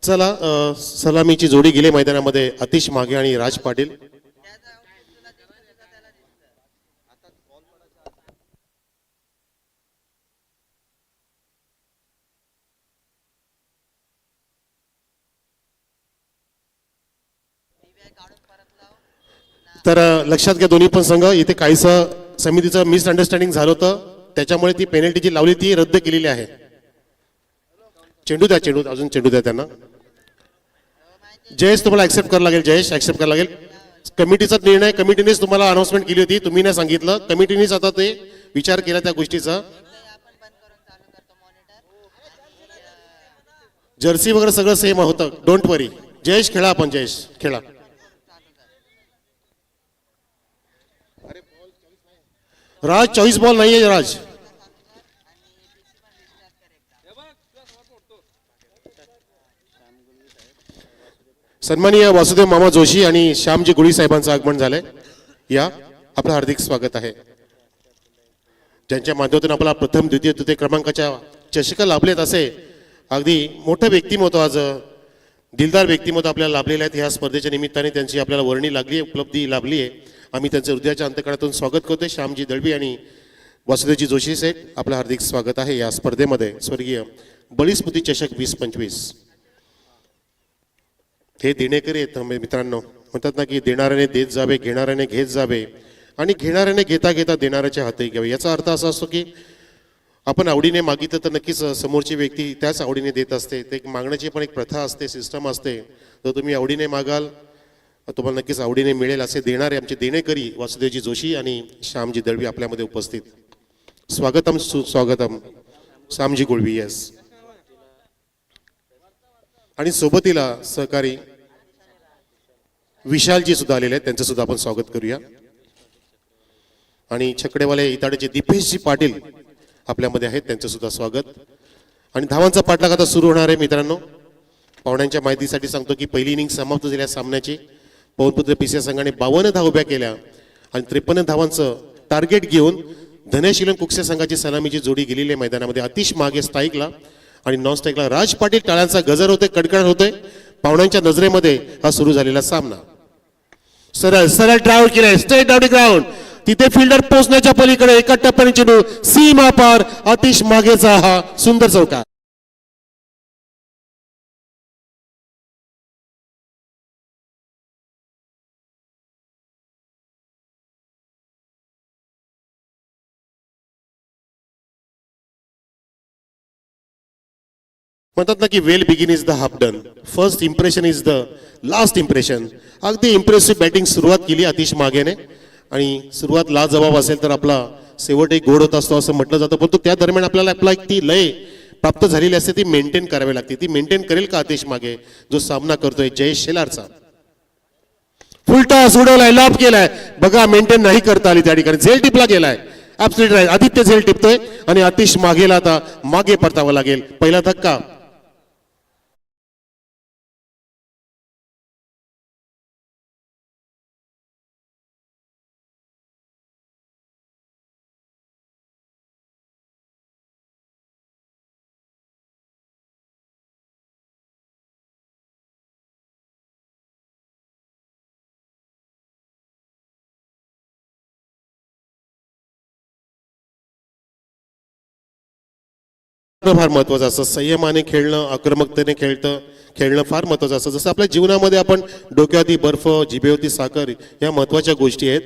चला, सलामीची जोडी गेली मैदानामध्ये आतिश मागे आणि राज पाटील. तर लक्षात घ्या दोन्ही पण संघ, इथे काहीसं समितीचं मिसअंडरस्टँडिंग झालं होतं, त्याच्यामुळे ती पेनल्टी जी लावली ती रद्द केलेली आहे. चेंडू द्या, चेंडू अजून चेंडू द्या त्यांना. जयेश तुम्हाला ऍक्सेप्ट करावं लागेल. जयेश ऍक्सेप्ट करावं लागेल. कमिटीचा निर्णय, कमिटीनेच तुम्हाला अनाउन्समेंट केली होती, तुम्ही नाही सांगितलं. कमिटीनेच आता ते विचार केला त्या गोष्टीचा. जर्सी वगैरे सगळं सेम होतं, डोंट वरी. जयेश खेळा, आपण जयेश खेळा. राज 24 बॉल नाहीये राज. सन्माननीय वासुदेव मामा जोशी आणि श्यामजी गुळी साहेबांचं आगमन झालंय. या आपलं हार्दिक स्वागत आहे. ज्यांच्या माध्यमातून आपला प्रथम, द्वितीय, तृतीय क्रमांकाच्या चषक लाभलेत, असे अगदी मोठं व्यक्तिमत्व, आज दिलदार व्यक्तिमत्व आपल्याला लाभलेले आहेत. ह्या स्पर्धेच्या निमित्ताने त्यांची आपल्याला वर्णी लागली आहे, उपलब्धी लाभली आहे. आम्ही त्यांचं हृदयाच्या अंतकणातून स्वागत करतोय. श्यामजी दळवी आणि वासुदेवजी जोशी साहेब, आपलं हार्दिक स्वागत आहे या स्पर्धेमध्ये. स्वर्गीय बळीस्मृती चषक 2025 हे देणेकरी आहेत मित्रांनो. म्हणतात ना की देणाऱ्याने देत जावे, घेणाऱ्याने घेत जावे आणि घेणाऱ्याने घेता घेता देणाऱ्याच्या हातही घ्यावे. याचा अर्थ असा असतो की आपण आवडीने मागितलं तर नक्कीच समोरची व्यक्ती त्याच आवडीने देत असते. ते मागण्याची पण एक प्रथा असते, सिस्टम असते. तर तुम्ही आवडीने मागाल, तुम्हाला नक्कीच आवडीने मिळेल. असे देणारे आमचे देणेकरी वासुदेवजी जोशी आणि श्यामजी दळवी आपल्यामध्ये उपस्थित. स्वागतम सुस्वागतम श्यामजी गुळवी. येस. आणि सोबतीला सहकारी विशालजी सुद्धा आलेले आहेत, त्यांचं सुद्धा आपण स्वागत करूया. आणि छकडेवाले इताडेचे दीपेशजी पाटील आपल्यामध्ये आहेत, त्यांचं सुद्धा स्वागत. आणि धावांचा पाठलाग आता सुरू होणार आहे मित्रांनो. पाहुण्यांच्या माहितीसाठी सांगतो की पहिली इनिंग समाप्त झाल्या सामन्याची. पवनपुत्र पिसिया संघाने 52 धावा उभ्या केल्या आणि 53 धावांचं टार्गेट घेऊन धनेशीलन कुकसे संघाची सलामीची जोडी गेलेली आहे मैदानामध्ये. आतिश मागे स्ट्राईकला आणि नॉन स्ट्राईकला राज पाटील. टाळ्यांचा गजर होतोय, कडकड होतोय पाहुण्यांच्या नजरेमध्ये हा सुरू झालेला सामना. सरळ सरळ ड्राइव्ह केलाय, स्ट्रेट डाउन ग्राउंड. तिथे फिल्डर पोहोचण्याच्या पलीकडे एका टप्प्याने चेंडू सीमा पार. आतिश मागेचा हा सुंदर चौकार. म्हणतात ना की well begin is the half done, first impression is the last impression. अगदी इम्प्रेसिव्ह बॅटिंग सुरुवात केली आतिश मागेने. आणि सुरुवात लाजवाब असेल तर आपला शेवटही गोड होत असतो असं म्हटलं जातं. परंतु त्या दरम्यान आपल्याला आपला एक ती लय प्राप्त झालेली असते, ती मेंटेन करावी लागते. ती मेंटेन करेल का आतिश मागे, जो सामना करतोय जयेश शेलारचा. फुलटा सोडवलाय, लॉब केलाय, बघा मेंटेन नाही करता आली त्या ठिकाणी. झेल टिपला गेलाय, ऍब्सोल्यूट राईट. आदित्य झेल टिपतोय आणि आतिश मागेला आता मागे परतावं लागेल. पहिला धक्का फार महत्वाचं असतं. संयमाने खेळणं, आक्रमकतेने खेळणं फार महत्वाचं असतं. जसं आपल्या जीवनामध्ये आपण डोक्यावरती बर्फ, जिभेवरती साखर या महत्वाच्या गोष्टी आहेत.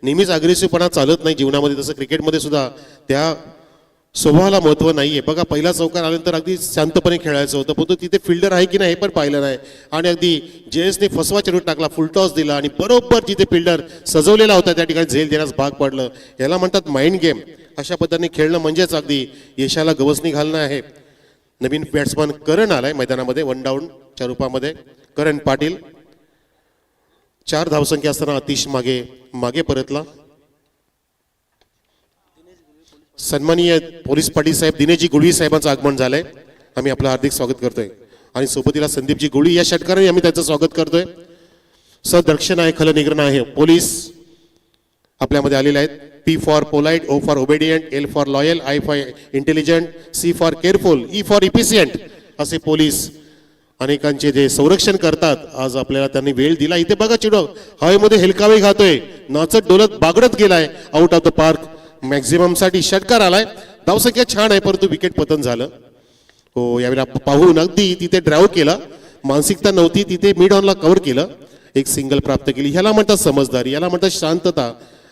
नेहमीच अग्रेसिव्हपणा चालत नाही जीवनामध्ये, तसं क्रिकेटमध्ये सुद्धा त्या स्वभावाला महत्व नाहीये. बघा, पहिला चौकार आल्यानंतर अगदी शांतपणे खेळायचं होतं, पण तो तिथे फिल्डर आहे की नाही हे पण पाहिलं नाही आणि अगदी जयसने फसवा चेंडू टाकला, फुलटॉस दिला आणि बरोबर जिथे फिल्डर सजवलेला होता त्या ठिकाणी झेल देण्यास भाग पडलं. याला म्हणतात माइंड गेम. अशा पद्धतीने खेळणं म्हणजेच अगदी यशाला गवसणी घालणं आहे. नवीन बॅट्समन करण आलाय मैदानामध्ये वन डाऊनच्या रूपामध्ये. करण पाटील 4 धावसंख्या असताना अतिश मागे परतला. सन्माननीय पोलीस पाटील साहेब दिनेशजी गुळवी साहेबांचं आगमन झालंय. आम्ही आपलं हार्दिक स्वागत करतोय आणि सोबतीला संदीपजी गुळवी या षटकाराने आम्ही त्यांचं स्वागत करतोय. सदक्षिण आहे, खलनिग्रह आहे. पोलीस आपल्यामध्ये आलेले आहेत. P for polite, O for obedient, L for loyal, I for intelligent, C for careful, E for efficient असे पोलीस अनेकांचे जे संरक्षण करतात. आज आपल्याला त्यांनी वेळ दिला. इथे बघा चेंडू हवेमध्ये हेलकावे खातोय, नाचत डोलत बागडत गेलाय, out of the park. Maximum साठी षटकार आलाय. धावसंख्या छान आहे, परंतु विकेट पतन झालं. हो, यावेळेला पाहून अगदी तिथे ड्राईव्ह केला, मानसिकता नव्हती तिथे, मिड ऑनला कव्हर केलं, एक सिंगल प्राप्त केली. ह्याला म्हणतात समजदारी, याला म्हणतात शांतता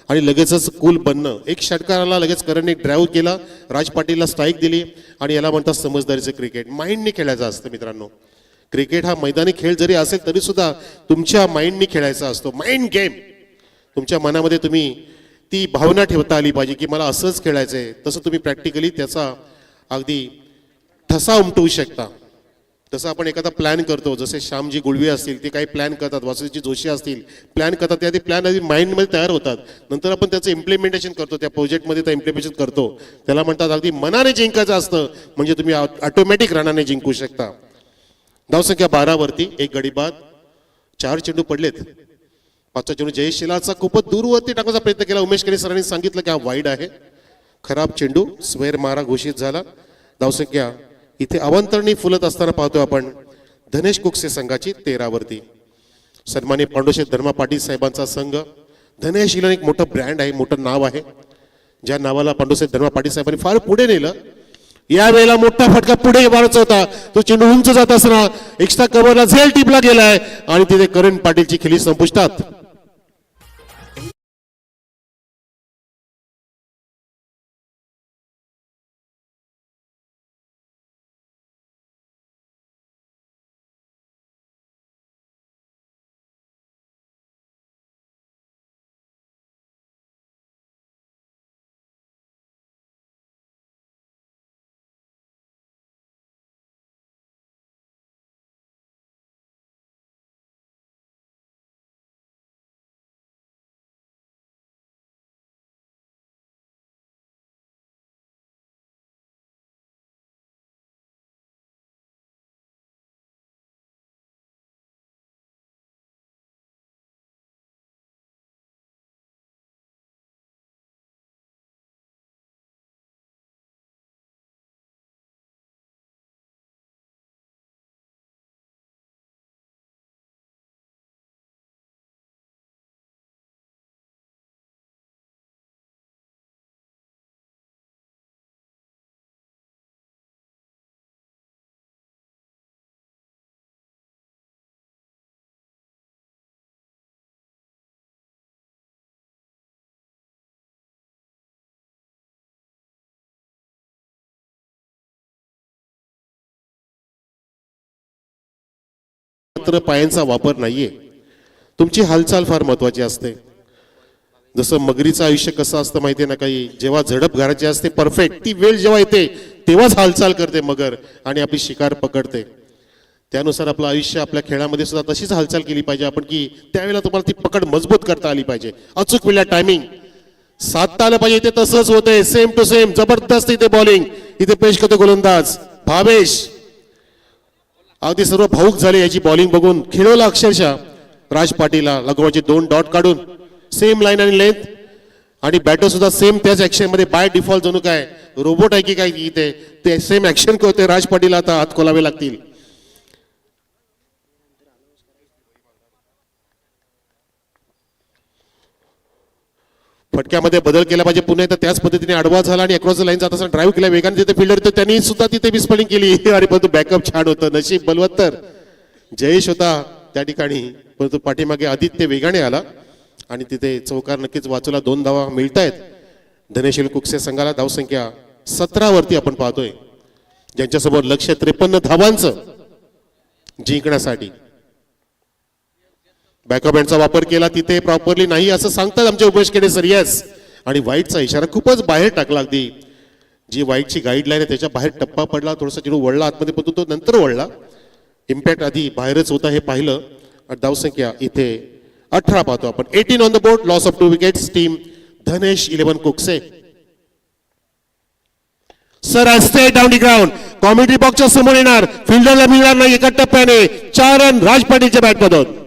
आणि लगेचच कूल बनणं. एक षटकाराला लगेच करणने ड्राईव्ह केला, राज पाटीलला स्ट्राईक दिली आणि याला म्हणतात समजदारीचं क्रिकेट. माइंडने खेळायचं असतं मित्रांनो. क्रिकेट हा मैदानी खेळ जरी असेल तरी सुद्धा तुमच्या माइंडने खेळायचा असतो. Mind game. तुमच्या मनामध्ये तुम्ही ती भावना ठेवता आली पाहिजे की मला असंच खेळायचंय. तसं तुम्ही प्रॅक्टिकली त्याचा अगदी ठसा उमटवू शकता. तसं आपण एखादा प्लॅन करतो, जसे श्यामजी गुळवी असतील ते काही प्लॅन करतात, वासुदेवजी जोशी असतील प्लॅन करतात, ते आधी प्लॅन आधी माइंडमध्ये तयार होतात, नंतर आपण त्याचं इम्प्लिमेंटेशन करतो, त्या प्रोजेक्टमध्ये ते इम्प्लिमेंटेशन करतो. त्याला म्हणतात अगदी मनाने जिंकायचं असतं, म्हणजे तुम्ही ऑटोमॅटिक रनाने जिंकू शकता. धावसंख्या 12 वरती, 1 गडी बाद, 4 चेंडू पडलेत. 5चा चेंडू जयेश शिलाचा खूपच दूरवरती टाकण्याचा प्रयत्न केला. उमेश केने सरांनी सांगितलं की हा वाईड आहे. खराब चेंडू, स्वेर मारा घोषित झाला. धावसंख्या इथे अवंतरणी फुलत असताना पाहतोय आपण धनेश कुकसे संघाची 13 वरती. सन्माननीय पांडुशेठ धर्मा पाटील साहेबांचा संघ. धनेश इलन एक मोठं ब्रँड आहे, मोठं नाव आहे, ज्या नावाला पांडुशेठ धर्मा पाटील साहेबांनी फार पुढे नेलं. यावेळेला मोठा फटका पुढे मारायचा होता, तो चेंडू उंच जात असताना एक्स्ट्रा कव्हरला झेल टिपला गेलाय आणि तिथे करण पाटीलची खेळी संपुष्टात. मात्र पायांचा वापर नाहीये. तुमची हालचाल फार महत्वाची असते. जसं मगरीचं आयुष्य कसं असतं माहितीये ना, काही जेव्हा झडप घालायची असते परफेक्ट, ती वेळ जेव्हा येते तेव्हाच हालचाल करते मगर आणि आपली शिकार पकडते. त्यानुसार आपलं आयुष्य आपल्या खेळामध्ये सुद्धा तशीच हालचाल केली पाहिजे आपण, की त्यावेळेला तुम्हाला ती पकड मजबूत करता आली पाहिजे. अचूक वेळेला टायमिंग साधता आलं पाहिजे. इथे तसंच होतंय, सेम टू सेम जबरदस्त इथे बॉलिंग. इथे पेश करतो गोलंदाज भावेश. अगदी सर्व भाऊक झाले याची बॉलिंग बघून. खेळवला अक्षरशः राज पाटीलला लगोवाचे 2 डॉट काढून सेम लाईन आणि लेंथ, आणि बॅटर सुद्धा सेम त्याच ऍक्शन मध्ये बाय डिफॉल्ट जणू काय रोबोट आहे की काय इथे ते सेम ऍक्शन करतोय. राज पाटील आता हात खोलावे लागतील. फटक्यामध्ये बदल केला पाहिजे. पुन्हा एकदा त्याच पद्धतीने आडवा झाला आणि अक्रॉस लाईन जात असताना ड्राईव्ह केला वेगाने तिथे फिल्डर तर त्यांनी सुद्धा तिथे मिसफिल्डिंग केली आणि परंतु बॅकअप छान होतं. नशीब बलवत्तर जयेश होता त्या ठिकाणी, परंतु पाठीमागे आदित्य वेगाने आला आणि तिथे चौकार नक्कीच वाचूला 2 धावा मिळतायत. धनेशील कुकसे संघाला धावसंख्या 17 वरती आपण पाहतोय, ज्यांच्यासमोर लक्ष 53 धावांचं जिंकण्यासाठी. बॅकअप हँडचा वापर केला तिथे प्रॉपरली नाही असं सांगतात आमचे उमेश केडे सर. येस, आणि वाईटचा इशारा खूपच बाहेर टाकला. अगदी जी वाईटची गाईडलाईन आहे त्याच्या बाहेर टप्पा पडला, थोडासा चेंडू वळला आतमध्ये, परंतु तो नंतर वळला. इम्पॅक्ट आधी बाहेरच होता हे पाहिलं. धावसंख्या इथे 18 पाहतो आपण. 18 on the board, loss of 2 wickets. Team Dhanesh 11 Kukse. Sir stay down the ground. Commentary बॉक्सच्या समोर येणार, फिल्डरला मिळणार नाही एका टप्प्याने. 4 रन राज पाटीलच्या बॅटमधून.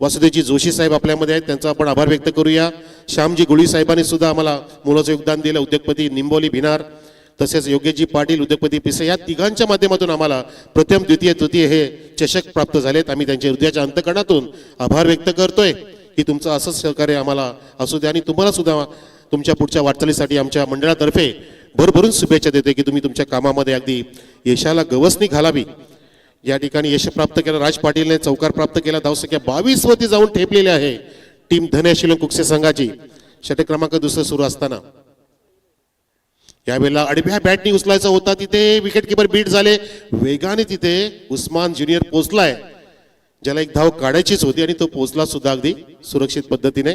वासुदेवजी जोशी साहेब आपल्यामध्ये आहेत, त्यांचा आपण आभार व्यक्त करूया. श्यामजी गुळी साहेबांनी सुद्धा आम्हाला मोलाचं योगदान दिलं. उद्योगपती निंबोली भिनार, तसेच योगेशजी पाटील, उद्योगपती पिसे, या तिघांच्या माध्यमातून आम्हाला प्रथम द्वितीय तृतीय हे चषक प्राप्त झालेत. आम्ही त्यांच्या हृदयाच्या अंतकणातून आभार व्यक्त करतोय की तुमचं असंच सहकार्य आम्हाला असू द्या आणि तुम्हाला सुद्धा तुमच्या पुढच्या वाटचालीसाठी आमच्या मंडळातर्फे भरभरून शुभेच्छा देते की तुम्ही तुमच्या कामामध्ये अगदी यशाला गवसणी घालावी. या ठिकाणी यश प्राप्त केलं राज पाटीलने, चौकार प्राप्त केला. धावसंख्या 22 वरती जाऊन ठेपलेली आहे टीम धनेश कुकसे संघाची. षटक क्रमांक 2 सुरू असताना यावेळेला अडब्या बॅटनी उचलायचा होता, तिथे विकेट किपर बीट झाले. वेगाने तिथे उस्मान ज्युनियर पोहोचलाय, ज्याला एक धाव काढायचीच होती आणि तो पोहोचला सुद्धा अगदी सुरक्षित पद्धतीने.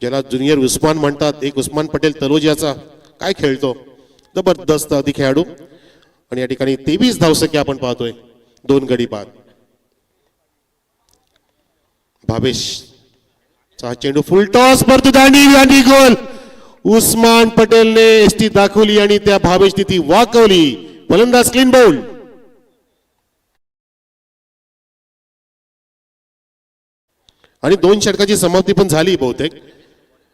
ज्याला ज्युनियर उस्मान म्हणतात, एक उस्मान पटेल तलोजाचा काय खेळतो, जबरदस्त अगदी खेळाडू. आणि या ठिकाणी 23 धावसंख्या आपण पाहतोय, 2 गडी बाद. भावेश चा चेंडू फुल टॉस परतुदांडी आणि गोल. उस्मान पटेलने एसटी दाखवली आणि त्या भावेशने ती वाकवली. फलंदाज क्लीन बाउल. आणि 2 षटकाची समाप्ती पण झाली बहुतेक.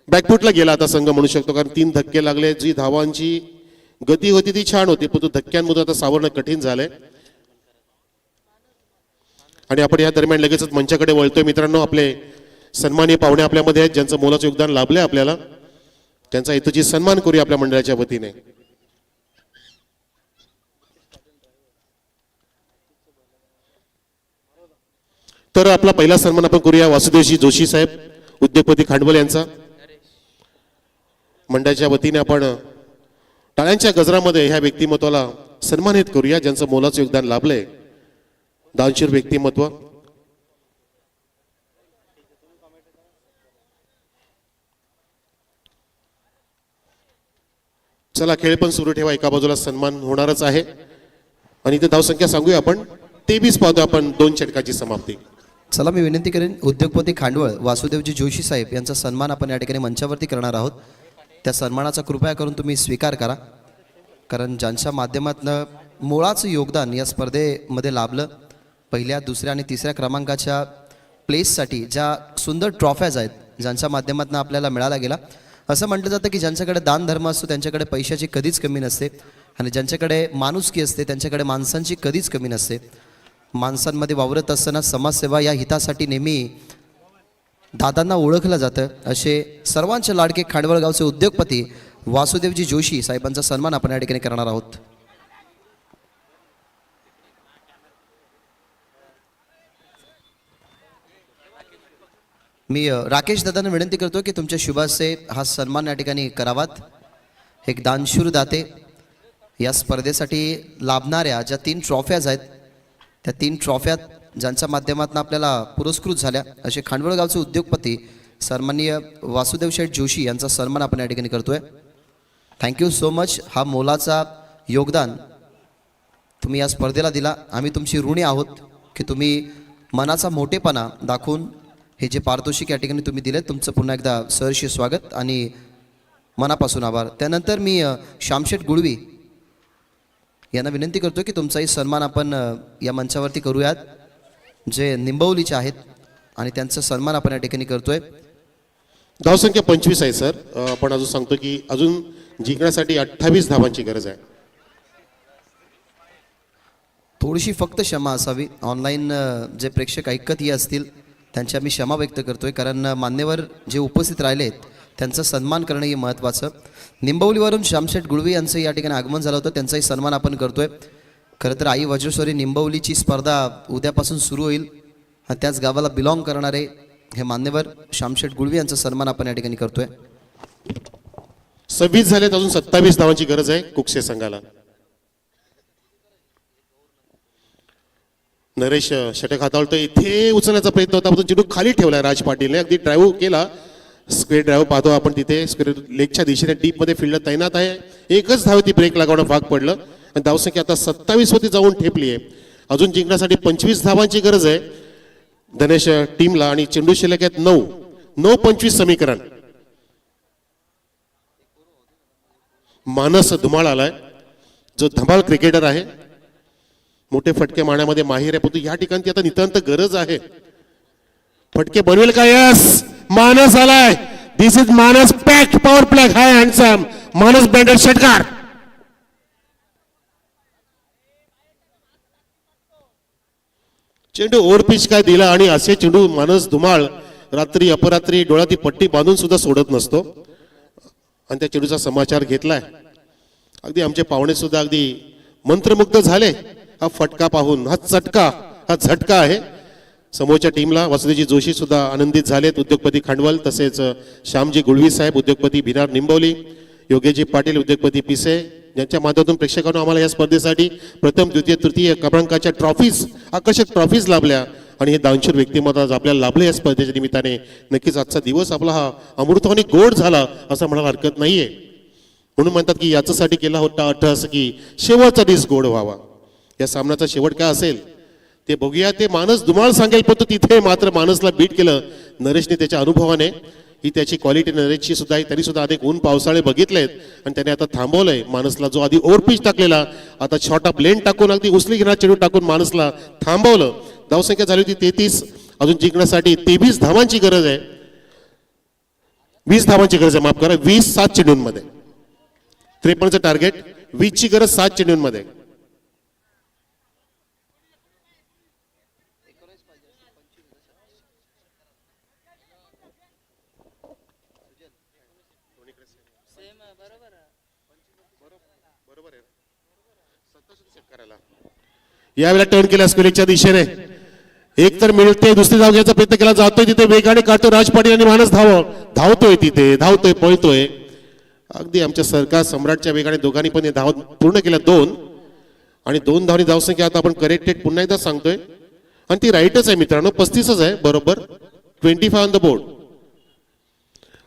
बॅकफुटला गेला आता संघ म्हणू शकतो, कारण 3 धक्के लागले. जी धावांची गती होती ती छान होती, परंतु धक्क्यांमधून आता सावरणं कठीण झालंय. आणि आपण या दरम्यान लगेचच मंचाकडे वळतोय. मित्रांनो, आपले सन्माननीय पाहुणे आपल्यामध्ये आहेत, ज्यांचं मोलाचं योगदान लाभलंय आपल्याला. त्यांचा हेतूची सन्मान करूया आपल्या मंडळाच्या वतीने. तर आपला पहिला सन्मान आपण करूया वासुदेवजी जोशी साहेब, उद्योगपती खांडवल यांचा. मंडळाच्या वतीने आपण टाळ्यांच्या गजरामध्ये ह्या व्यक्तिमत्वाला सन्मानित करूया, ज्यांचं मोलाचं योगदान लाभलंय. दानशूर व्यक्तिमत्व. चला, खेळ पण सुरू ठेवा, एका बाजूला सन्मान होणारच आहे. आणि इथे धावसंख्या सांगूया आपण 23 पाहतो आपण. 2 षटकाची समाप्ती. चला, मी विनंती करेन उद्योगपती खांडवळ वासुदेवजी जोशी साहेब यांचा सन्मान आपण या ठिकाणी मंचावरती करणार आहोत. त्या सन्मानाचा कृपया करून तुम्ही स्वीकार करा, कारण ज्यांच्या माध्यमातून मुळाचं योगदान या स्पर्धेमध्ये लाभलं. पहिल्या, दुसऱ्या आणि तिसऱ्या क्रमांकाच्या प्लेससाठी ज्या सुंदर ट्रॉफ्याज आहेत, ज्यांच्या माध्यमातून आपल्याला मिळाला गेला. असं म्हटलं जातं की ज्यांच्याकडे दानधर्म असतो त्यांच्याकडे पैशाची कधीच कमी नसते, आणि ज्यांच्याकडे माणुसकी असते त्यांच्याकडे माणसांची कधीच कमी नसते. माणसांमध्ये वावरत असताना समाजसेवा या हितासाठी नेहमी दादांना ओळखलं जातं. असे सर्वांचे लाडके खांडवळगावचे उद्योगपती वासुदेवजी जोशी साहेबांचा सन्मान आपण या ठिकाणी करणार आहोत. मी राकेश दादांना विनंती करतो की तुमच्या शुभासे हा सन्मान या ठिकाणी करावात. एक दानशूर दाते, या स्पर्धेसाठी लाभणाऱ्या ज्या 3 ट्रॉफ्याज आहेत, त्या 3 ट्रॉफ्यात ज्यांच्या माध्यमातून आपल्याला पुरस्कृत झाल्या असे खांडवळगावचे उद्योगपती सन्माननीय वासुदेव शेठ जोशी यांचा सन्मान आपण या ठिकाणी करतोय. Thank you so much. हा मोलाचा योगदान तुम्ही या स्पर्धेला दिला. आम्ही तुमची ऋणी आहोत की तुम्ही मनाचा मोठेपणा दाखवून हे जे पारितोषिक या ठिकाणी तुम्ही दिले. तुमचं पुन्हा एकदा सहर्षी स्वागत आणि मनापासून आभार. त्यानंतर मी श्यामशेठ गुळवी यांना विनंती करतो की तुमचाही सन्मान आपण या मंचावरती करूयात, जे निंबवलीचे आहेत, आणि त्यांचा सन्मान आपण या ठिकाणी करतोय. धावसंख्या 25 आहे सर. आपण अजून सांगतो की अजून जिंकण्यासाठी 28 धावांची गरज आहे. थोडीशी फक्त क्षमा असावी. ऑनलाईन जे प्रेक्षक ऐकतही असतील त्यांची आम्ही क्षमा व्यक्त करतोय, कारण मान्यवर जे उपस्थित राहिले आहेत त्यांचा सन्मान करणं हे महत्त्वाचं. निंबवलीवरून श्यामशेठ गुळवी यांचं या ठिकाणी आगमन झालं होतं, त्यांचाही सन्मान आपण करतोय. खरं तर आई वज्रेश्वरी निंबवलीची स्पर्धा उद्यापासून सुरू होईल. त्याच गावाला बिलॉंग करणारे हे मान्यवर श्यामशेठ गुळवी यांचा सन्मान आपण या ठिकाणी करतोय. 26 झालेत, अजून 27 धावांची गरज आहे कुकसे संघाला. नरेश षटक हाताळतो, इथे उचलण्याचा प्रयत्न होता पण चेंडू खाली ठेवला राज पाटीलने. अगदी ड्राईव्ह केला, स्क्वेअर ड्राईव्ह पाहतो आपण तिथे स्क्वेअर लेगच्या दिशेने डीपमध्ये फील्डर तैनात आहे. एकच धाव ती ब्रेक लागवणं भाग पडलं आणि धावसंख्या आता 27 वरती जाऊन ठेपली आहे. अजून जिंकण्यासाठी 25 धावांची गरज आहे धनेश टीमला आणि चेंडू शिल्लक आहेत 9-25 समीकरण. मानस धुमाळ आलाय, जो धमाल क्रिकेटर आहे, मोठे फटके मारण्यामध्ये माहिर आहे, परंतु या ठिकाणी ती आता नितांत गरज आहे. फटके बनवेल का? यस, मानस आलाय. दिस इज मानस पॅक्ड पॉवर प्ले. हाय हँडसम मानस ब्रँडेड षटकार. चेंडू ओव्हर पिच काय दिला आणि असे चेंडू मानस धुमाळ रात्री अपरात्री डोळ्यात पट्टी बांधून सुद्धा सोडत नसतो आणि त्या चेंडूचा समाचार घेतलाय. अगदी आमचे पाहुणे सुद्धा अगदी मंत्रमुग्ध झाले हा फटका पाहून. हा चटका, हा झटका आहे. समोरच्या टीमला वासुदेवजी जोशी सुद्धा आनंदित झालेत. उद्योगपती खांडवल, तसेच श्यामजी गुळवी साहेब, उद्योगपती भिनार निंबवली, योगेशजी पाटील, उद्योगपती पिसे, ज्यांच्या माध्यमातून प्रेक्षकांना आम्हाला या स्पर्धेसाठी प्रथम, द्वितीय, तृतीय क्रमांकाच्या ट्रॉफीज, आकर्षक ट्रॉफीज लाभल्या आणि हे दानशूर व्यक्तिमत्व आज आपल्याला लाभले या स्पर्धेच्या निमित्ताने. नक्कीच आजचा दिवस आपला हा अमृताने गोड झाला असं म्हणायला हरकत नाहीये. म्हणून म्हणतात की याच्यासाठी केला होता अट्ट, असं की शेवटचा दिस गोड व्हावा. या सामन्याचा शेवट काय असेल ते बघूया. ते मानस धुमाळ सांगेल, पण तिथे मात्र मानसला बीट केलं नरेशने त्याच्या अनुभवाने. ही त्याची क्वालिटी नरेशची सुद्धा आहे. तरी सुद्धा अनेक ऊन पावसाळे बघितलेत आणि त्याने आता थांबवलंय मानसला. जो आधी ओव्हर पिच टाकलेला आता शॉर्ट ऑफ लेन टाकून अगदी उचली घेणार चेंडू टाकून मानसला थांबवलं. धावसंख्या झाली होती 33. अजून जिंकण्यासाठी 23 धावांची गरज आहे. 20 धावांची गरज आहे, माफ करा. 20 7 चेंडूंमध्ये 53चं टार्गेट. 20ची गरज 7 चेंडूंमध्ये. यावेळेला टर्न केला स्क्वेअरच्या दिशेने. एक तर मिळते, दुसरी धाव घ्यायचा प्रयत्न केला जातोय, तिथे वेगाने काढतो राज पाटील आणि मानस धावतोय, तिथे धावतोय, पळतोय. अगदी आमच्या सरकार सम्राटच्या वेगाने दोघांनी पण धाव पूर्ण केल्या 2 आणि 2 धावनी धावसंख्या आता आपण करेक्टेड पुन्हा एकदा सांगतोय आणि ती राईटच आहे मित्रांनो, 35च आहे बरोबर. 25 ऑन द बोर्ड.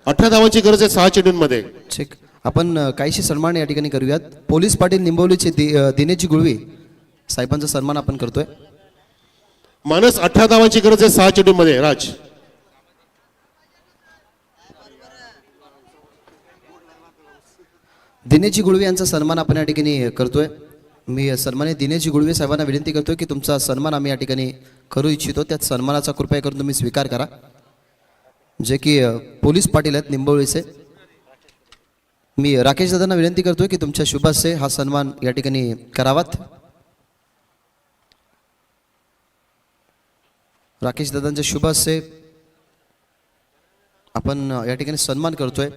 18 धावांची गरज आहे 6 चेंडूंमध्ये. ठीक, आपण काहीशी सन्मान या ठिकाणी करूयात. पोलीस पाटील निंबवलीचे दिनेशजी गुळवी साहेबांचा सन्मान आपण करतोय. मानस 18 धावांची गरज आहे 6 चेंडूंमध्ये. राज दिनेशजी गुळवे यांचा सन्मान आपण या ठिकाणी करतोय. मी सन्मानित दिनेशजी गुळवे साहेबांना विनंती करतोय की तुमचा सन्मान आम्ही या ठिकाणी करू इच्छितो. त्यात सन्मानाचा कृपया करून तुम्ही स्वीकार करा. जे की पोलीस पाटील आहेत निंबवलीचे. मी राकेश दादांना विनंती करतोय की तुमच्या शुभ हस्ते हा सन्मान या ठिकाणी करावात. राकेश दादांच्या शुभ हस्ते आपण या ठिकाणी सन्मान करतोय.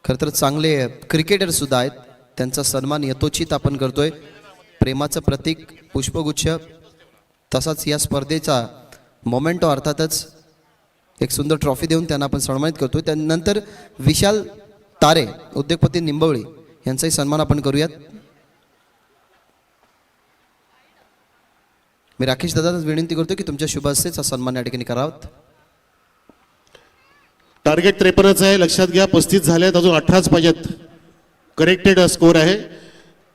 खरं तर चांगले क्रिकेटर सुद्धा आहेत, त्यांचा सन्मान यथोचित आपण करतोय. प्रेमाचं प्रतीक पुष्पगुच्छ, तसाच या स्पर्धेचा मोमेंटो अर्थातच एक सुंदर ट्रॉफी देऊन त्यांना आपण सन्मानित करतोय. त्यानंतर विशाल तारे, उद्योगपती निंबवळी यांचाही सन्मान आपण करूयात. मी राकेश दादांना विनंती करतो की तुमच्या शुभ हस्तेच हा सन्मान या ठिकाणी करावा. टार्गेट 53च आहे, लक्षात घ्या. 35 झालेत, अजून 18च पाहिजेत. करेक्टेड स्कोर आहे.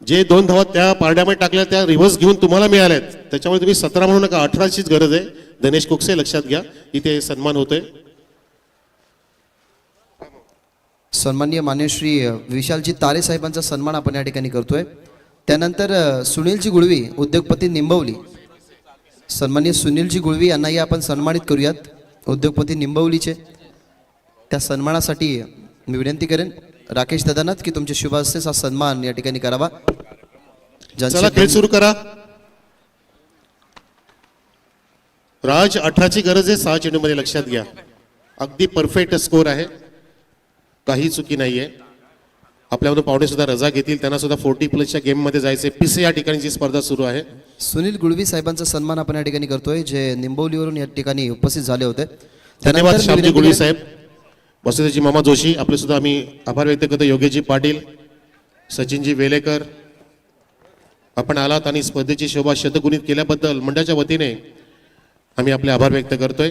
जे 2 धावा त्या पारड्यामध्ये टाकल्या त्या रिव्हर्स घेऊन तुम्हाला मिळाल्यात, त्याच्यामुळे तुम्ही 17 म्हणू नका, 18चीच गरज आहे. धनेश कुकसे लक्षात घ्या, इथे सन्मान होतोय. सन्माननीय मान्यश्री विशालजी तारे साहेबांचा सन्मान आपण या ठिकाणी करतोय. त्यानंतर सुनीलजी गुळवी, उद्योगपती निंबवली. सन्माननीय सुनीलजी गुळवी यांनाही आपण सन्मानित करूयात, उद्योगपती निंबवलीचे. त्या सन्मानासाठी मी विनंती करेन राकेश दादांना की तुमच्या शुभ हस्ते हा सन्मान या ठिकाणी करावा. ज्यांचे चला खेळ सुरू करा. राज 18ची गरज आहे. 6 चेंडूमध्ये लक्षात घ्या. अगदी परफेक्ट स्कोर आहे, काही चुकी नाहीये. आपल्यामधून पाहुणे सुद्धा रजा घेतील, त्यांना सुद्धा 40+ गेम मध्ये जायचे. पिसे या ठिकाणची स्पर्धा सुरू आहे. सुनील गुळवी साहेबांचा सन्मान आपण या ठिकाणी करतोय, जे निंबवलीवरून या ठिकाणी उपस्थित झाले होते. धन्यवाद त्यानंतर श्यामजी मी गुळवी विनंती साहेब, वसुदेवजी मामा जोशी, आपले सुद्धा आम्ही आभार व्यक्त करतो. योगेशजी पाटील, सचिनजी वेलेकर, आपण आलात आणि स्पर्धेची शोभा शतगुणित केल्याबद्दल मंडळाच्या वतीने आम्ही आपले आभार व्यक्त करतोय.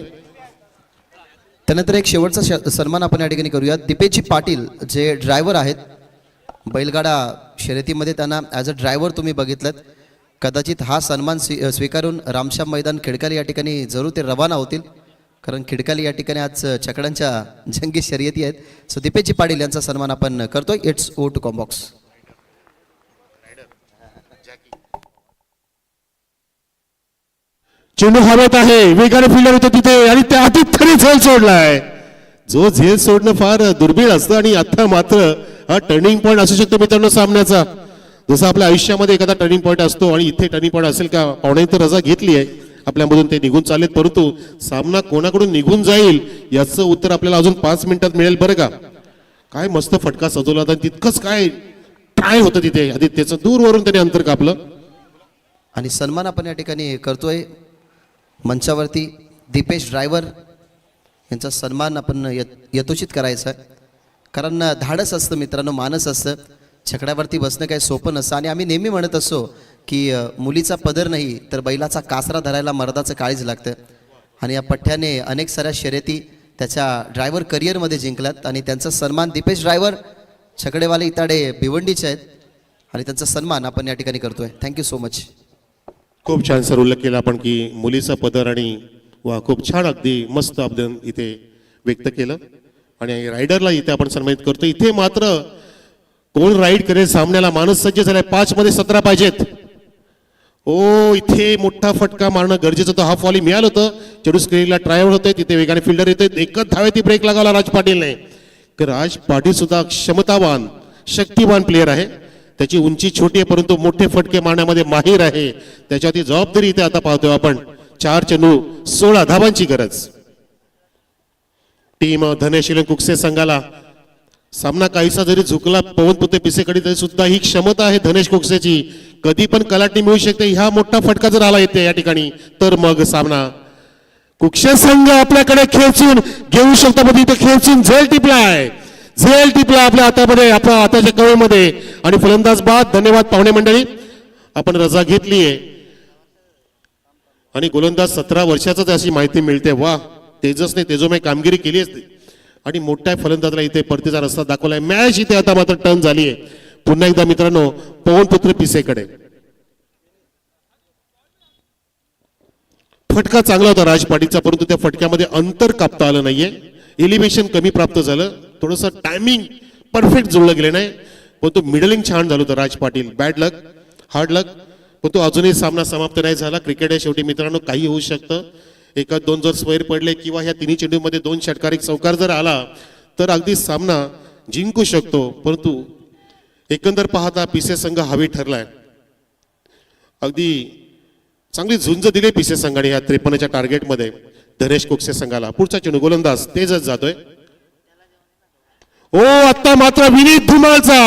त्यानंतर एक शेवटचा सन्मान आपण या ठिकाणी करूया. दिपेशजी पाटील जे ड्रायव्हर आहेत, बैलगाडा शर्यतीमध्ये त्यांना ॲज अ ड्रायव्हर तुम्ही बघितलं. कदाचित हा सन्मान स्वीकारून रामश्याम मैदान खिडकाली या ठिकाणी जरूर ते रवाना होतील, कारण खिडकाली या ठिकाणी आज छकड्यांच्या जंगी शर्यती आहेत. सो दिपेशजी पाटील यांचा सन्मान आपण करतोय. It's O two combox. चेंडू हवेत आहे, वेगाने फिल्डर होतो तिथे आणि त्या आधीच तरी झेल सोडलाय. जो झेल सोडणं फार दुर्मिळ असतं आणि आता मात्र हा टर्निंग पॉईंट असू शकतो मित्रांनो सामन्याचा. जसं आपल्या आयुष्यामध्ये एखादा टर्निंग पॉईंट असतो आणि इथे टर्निंग पॉईंट असेल का? पाहुण्यांनी तर रजा घेतली आहे, आपल्यामधून ते निघून चाललेत, परंतु सामना कोणाकडून निघून जाईल याचं उत्तर आपल्याला अजून 5 मिनिटात मिळेल बरं का. काय मस्त फटका सजवला होता, तितकंच काय ट्राय होतं तिथे आदित्यचं, दूरवरून त्याने अंतर कापलं. आणि सन्मान आपण या ठिकाणी करतोय मंचावरती दीपेश ड्रायव्हर यांचा सन्मान आपण यथोचित करायचा आहे, कारण धाडस असतं मित्रांनो, मानस असतं. छकड्यावरती बसणं काही सोपं नसतं. आणि आम्ही नेहमी म्हणत असतो की मुलीचा पदर नाही तर बैलाचा कासरा धरायला मर्दाचं काळीज लागतं. आणि या पठ्ठ्याने अनेक साऱ्या शर्यती त्याच्या ड्रायव्हर करिअरमध्ये जिंकल्यात आणि त्यांचा सन्मान दीपेश ड्रायव्हर छकडेवाले इताडे भिवंडीचे आहेत आणि त्यांचा सन्मान आपण या ठिकाणी करतोय. Thank you so much. खूप छान सर उल्लेख केला आपण की मुलीचा पदर, आणि वा खूप छान अगदी मस्त अभिनंदन इथे व्यक्त केलं. आणि रायडरला इथे आपण सन्मानित करतो. इथे मात्र कोण राईड करेल सामन्याला? माणूस सज्ज झालाय. 5 मध्ये 17 पाहिजेत. ओ इथे मोठा फटका मारणं गरजेचं होतं. हाफ वॉली मिळालं होतं. चेडू स्क्रीनला ट्रायआउट होते, तिथे वेगाने फिल्डर येते. एकच धावेती ब्रेक लागावला राज पाटीलने. राज पाटील सुद्धा क्षमतावान शक्तिवान प्लेअर आहे. त्याची उंची छोटी आहे परंतु मोठे फटके मारण्यामध्ये माहीर आहे. त्याच्यावरती जबाबदारी इथे आता पाहतोय आपण. 4 चेंडू 16 धावांची गरज. टीम धनेशील कुकसे संघाला सामना काहीसा जरी झुकला पवनपुते पिसेकडे तरी सुद्धा ही क्षमता आहे धनेश कुकसेची. कधी पण कलाटणी मिळू शकते. ह्या मोठा फटका जर आला येते या ठिकाणी तर मग सामना कुकसे संघ आपल्याकडे खेचून घेऊ शकतो. पण इथे खेचून झेल टिपलाय, झेल टिपला आपल्या हातामध्ये, आपल्या हाताच्या कवेमध्ये. आणि फलंदाज बाद. धन्यवाद पाहुणे मंडळी, आपण रजा घेतलीये. आणि गोलंदाज 17 वर्षाचाच अशी माहिती मिळते. वा, तेजसने तेजोमय कामगिरी केली असते आणि मोठ्या फलंदाजाला इथे परतीचा रस्ता दाखवलाय. मॅच इथे आता मात्र टर्न झाली आहे. पुन्हा एकदा मित्रांनो पवनपुत्र पिसेकडे. फटका चांगला होता राज पाटीलचा, परंतु त्या फटक्यामध्ये अंतर कापता आलं नाहीये. एलिव्हेशन कमी प्राप्त झालं. थोडंसं टायमिंग परफेक्ट जुळलं गेलं नाही, पण तो मिडलिंग छान झालं होतं राज पाटील. बॅड लक, हार्ड लक, पण तो अजूनही सामना समाप्त नाही झाला. क्रिकेट आहे शेवटी मित्रांनो, काही होऊ शकतं. 1-2 जर स्क्वेअर पडले किंवा ह्या तिन्ही चेंडूमध्ये 2 षटकारी चौकार जर आला तर अगदी सामना जिंकू शकतो. परंतु एकंदर पाहता पिसे संघ हवी ठरलाय. अगदी चांगली झुंज दिली पिसे संघाने या 53च्या टार्गेटमध्ये धनेश कुकसे संघाला. पुढचा चेंडू गोलंदाज तेजच जातोय. ओ आता मात्र विनीत धुमाळचा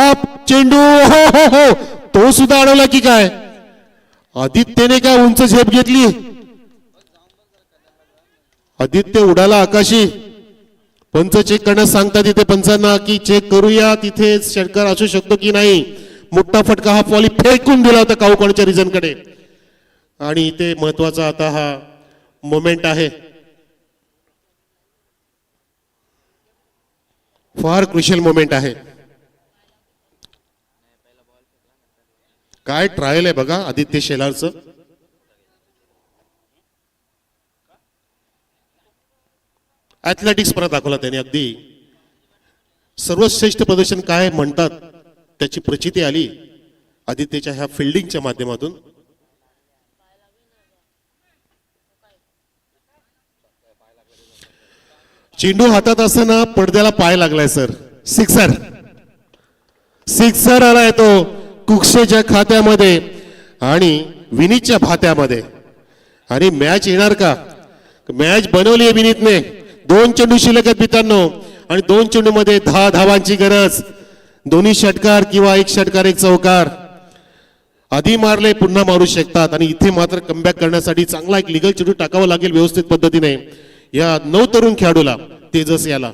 आप चेंडू, हो हो हो, तो सुद्धा अडवला की काय? आदित्यने काय उंच झेप घेतली? आदित्य उडाला आकाशी. पंच चेक करण्यास सांगतात तिथे पंचांना की चेक करूया तिथे षटकार असू शकतो की नाही. मोठा फटका हा फॉली फेकून दिला होता काऊकणच्या रिजनकडे. आणि इथे महत्वाचा आता हा मोमेंट आहे, फार क्रुशियल मोमेंट आहे. काय ट्रायल आहे बघा आदित्य शेलारचं. ऍथलेटिक्स परत दाखवला त्याने. अगदी सर्वश्रेष्ठ प्रदर्शन काय म्हणतात त्याची प्रचिती आली आदित्यच्या ह्या फिल्डिंगच्या माध्यमातून. चेंडू हातात असताना पडद्याला पाय लागलाय सर. सिक्सर, सिक्सर आलाय तो. कुक्षेच्या खात्यामध्ये आणि विनीतच्या भात्यामध्ये. आणि मॅच येणार का? मॅच बनवली आहे विनीतने. 2 चेंडू शिल्लक आहेत मित्रांनो आणि 2 चेंडू मध्ये 10 धावांची गरज. दोन्ही षटकार किंवा एक षटकार एक चौकार. आधी मारले पुन्हा मारू शकतात आणि इथे मात्र कमबॅक करण्यासाठी चांगला एक लिगल चेंडू टाकावा लागेल व्यवस्थित पद्धतीने या 9 तरुण खेळाडूला, तेजस याला.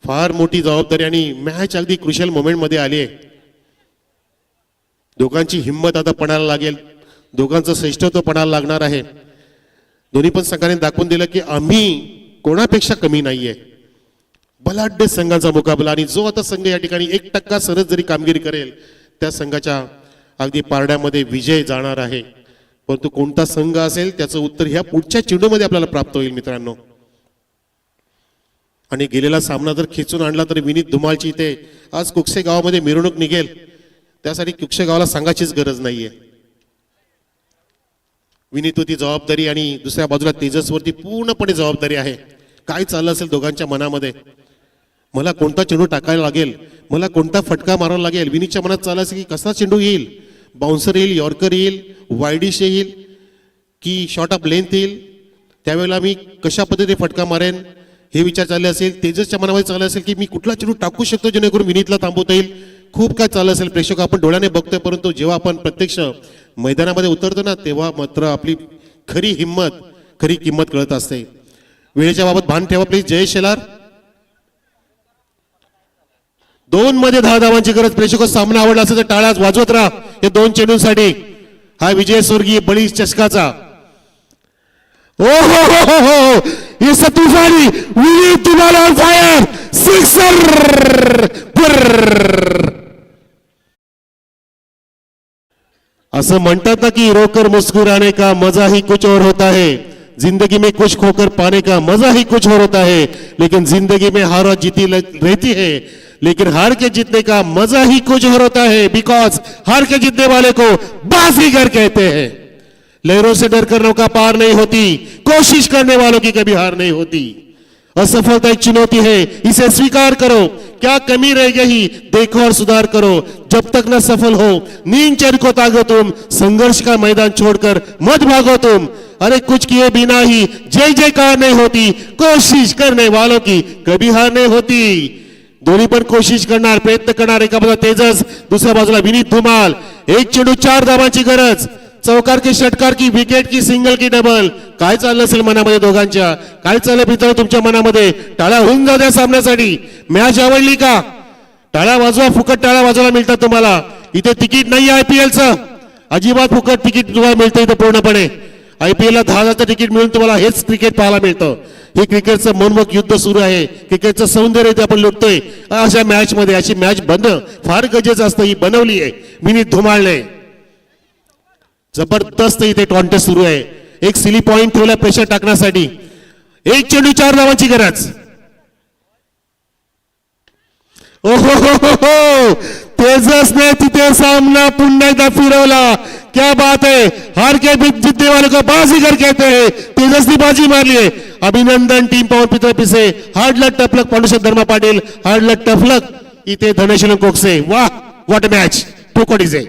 फार मोठी जबाबदारी आणि मॅच अगदी क्रुशियल मोमेंट मध्ये आली आहे. दोघांची हिंमत आता पणाला लागेल, दोघांचं श्रेष्ठत्व पणाला लागणार आहे. दोन्ही पण संघाने दाखवून दिलं की आम्ही कोणापेक्षा कमी नाहीये. बलाढ्य संघाचा मुकाबला आणि जो आता संघ या ठिकाणी 1% सरस जरी कामगिरी करेल त्या संघाच्या अगदी पारड्यामध्ये विजय जाणार आहे. परंतु कोणता संघ असेल त्याचं उत्तर ह्या पुढच्या चेंडूमध्ये आपल्याला प्राप्त होईल मित्रांनो. आणि गेलेला सामना जर खेचून आणला तर विनीत धुमाळची इथे आज कुक्षे गावामध्ये मिरवणूक निघेल. त्यासाठी कुक्षे गावाला सांगायचीच गरज नाहीये. विनीतवरती जबाबदारी आणि दुसऱ्या बाजूला तेजसवरती पूर्णपणे जबाबदारी आहे. काय चाललं असेल दोघांच्या मनामध्ये, मला कोणता चेंडू टाकायला लागेल, मला कोणता फटका मारावा लागेल. विनीतच्या मनात चाललं असेल की कसा चेंडू येईल, बाउन्सर येईल, यॉर्कर येईल, वायडिश येईल की शॉर्ट ऑफ लेंथ येईल, त्यावेळेला मी कशा पद्धतीने फटका मारेन हे विचार चालले असेल. तेजसच्या मनामध्ये चालले असेल की मी कुठला चेंडू टाकू शकतो जेणेकरून विनीतला थांबवता येईल. खूप काय चाललं असेल. प्रेक्षक आपण डोळ्याने बघतोय, परंतु जेव्हा आपण प्रत्यक्ष मैदानामध्ये उतरतो ना तेव्हा मात्र आपली खरी हिंमत, खरी किंमत कळत असते. वेळेच्या बाबत भान ठेवा प्लीज. जयेश शेलार. 2 मध्ये 10 धावांची गरज. प्रेक्षक सामना आवडला असेल तर टाळ्या वाजवत राहा या 2 चेंडूंसाठी. हा विजय स्वर्गीय बळी चषकाचा. ओ हो हो हो हो, ये तुफानी विनीत तुम्हाला ऑन फायर सिक्सर. असं म्हणतात ना की रोकर मुस्कुराने का मजा ही कुछ और होता है, जिंदगी में कुछ खोकर पाने का मजा ही कुछ और होता है, लेकिन जिंदगी में हार और जीती रहती है, लेकिन हार के जीतने का मजा ही कुछ और होता है, बिकॉज हार के जीतने वाले को बाजीगर कहते हैं. लहरों से डरकर नौका पार नहीं होती, कोशिश करने वालों की कभी हार नहीं होती. असफलता एक चुनौती है, इसे स्वीकार करो. क्या कमी रह गई देखो और सुधार करो. जब तक न सफल हो नींद चैन को तागो तुम, संघर्ष का मैदान छोड़कर मत भागो तुम. अरे कुछ किए बिना ही जय जयकार नहीं होती, कोशिश करने वालों की कभी हार नहीं होती. दोन्ही पण कोशिश करणार, प्रयत्न करणार. एका बाजूला तेजस, दुसऱ्या बाजूला विनीत धुमाल. 1 चेंडू 4 धावांची गरज. चौकार की षटकार की विकेट की सिंगल की डबल. काय चाललं असेल मनामध्ये दोघांच्या, काय चाललं मित्रांनो तुमच्या मनामध्ये. टाळ्या होऊन जाऊ द्या सामन्यासाठी. मॅच आवडली का? टाळ्या वाजवा, फुकट टाळ्या वाजवायला मिळतात तुम्हाला. इथे तिकीट नाही IPLचं, अजिबात फुकट तिकीट तुम्हाला मिळतं इथे पूर्णपणे. IPLला 10,000चं तिकीट मिळून तुम्हाला हेच क्रिकेट पाहायला मिळतं. हे क्रिकेटचं मनमोहक युद्ध सुरू आहे. क्रिकेटचं सौंदर्य इथे आपण लुटतोय अशा मॅच मध्ये. अशी मॅच बनणं फार गरजेचं असतं. ही बनवली आहे विनीत धुमाळने. जबरदस्त इथे कॉन्टेस्ट सुरू आहे. एक सिली पॉइंट ठेवला प्रेशर टाकण्यासाठी. 1 चेंडू 4 धावांची गरज. ओ हो हो हो हो, तेजसने तिथे सामना पुन्हा एकदा फिरवला. क्या बात है. हार के जीतने वाले को बाजीगर कहते हैं. तेजसनी बाजी मारली आहे. अभिनंदन टीम पवन पित्र पिसे. हार्ड लक टफ लक पांडुशेठ धर्मा पाटील. हार्ड लक टफ लक इथे धनशील कोकसे. वाह, व्हॉट मॅच. टू कोटीचे.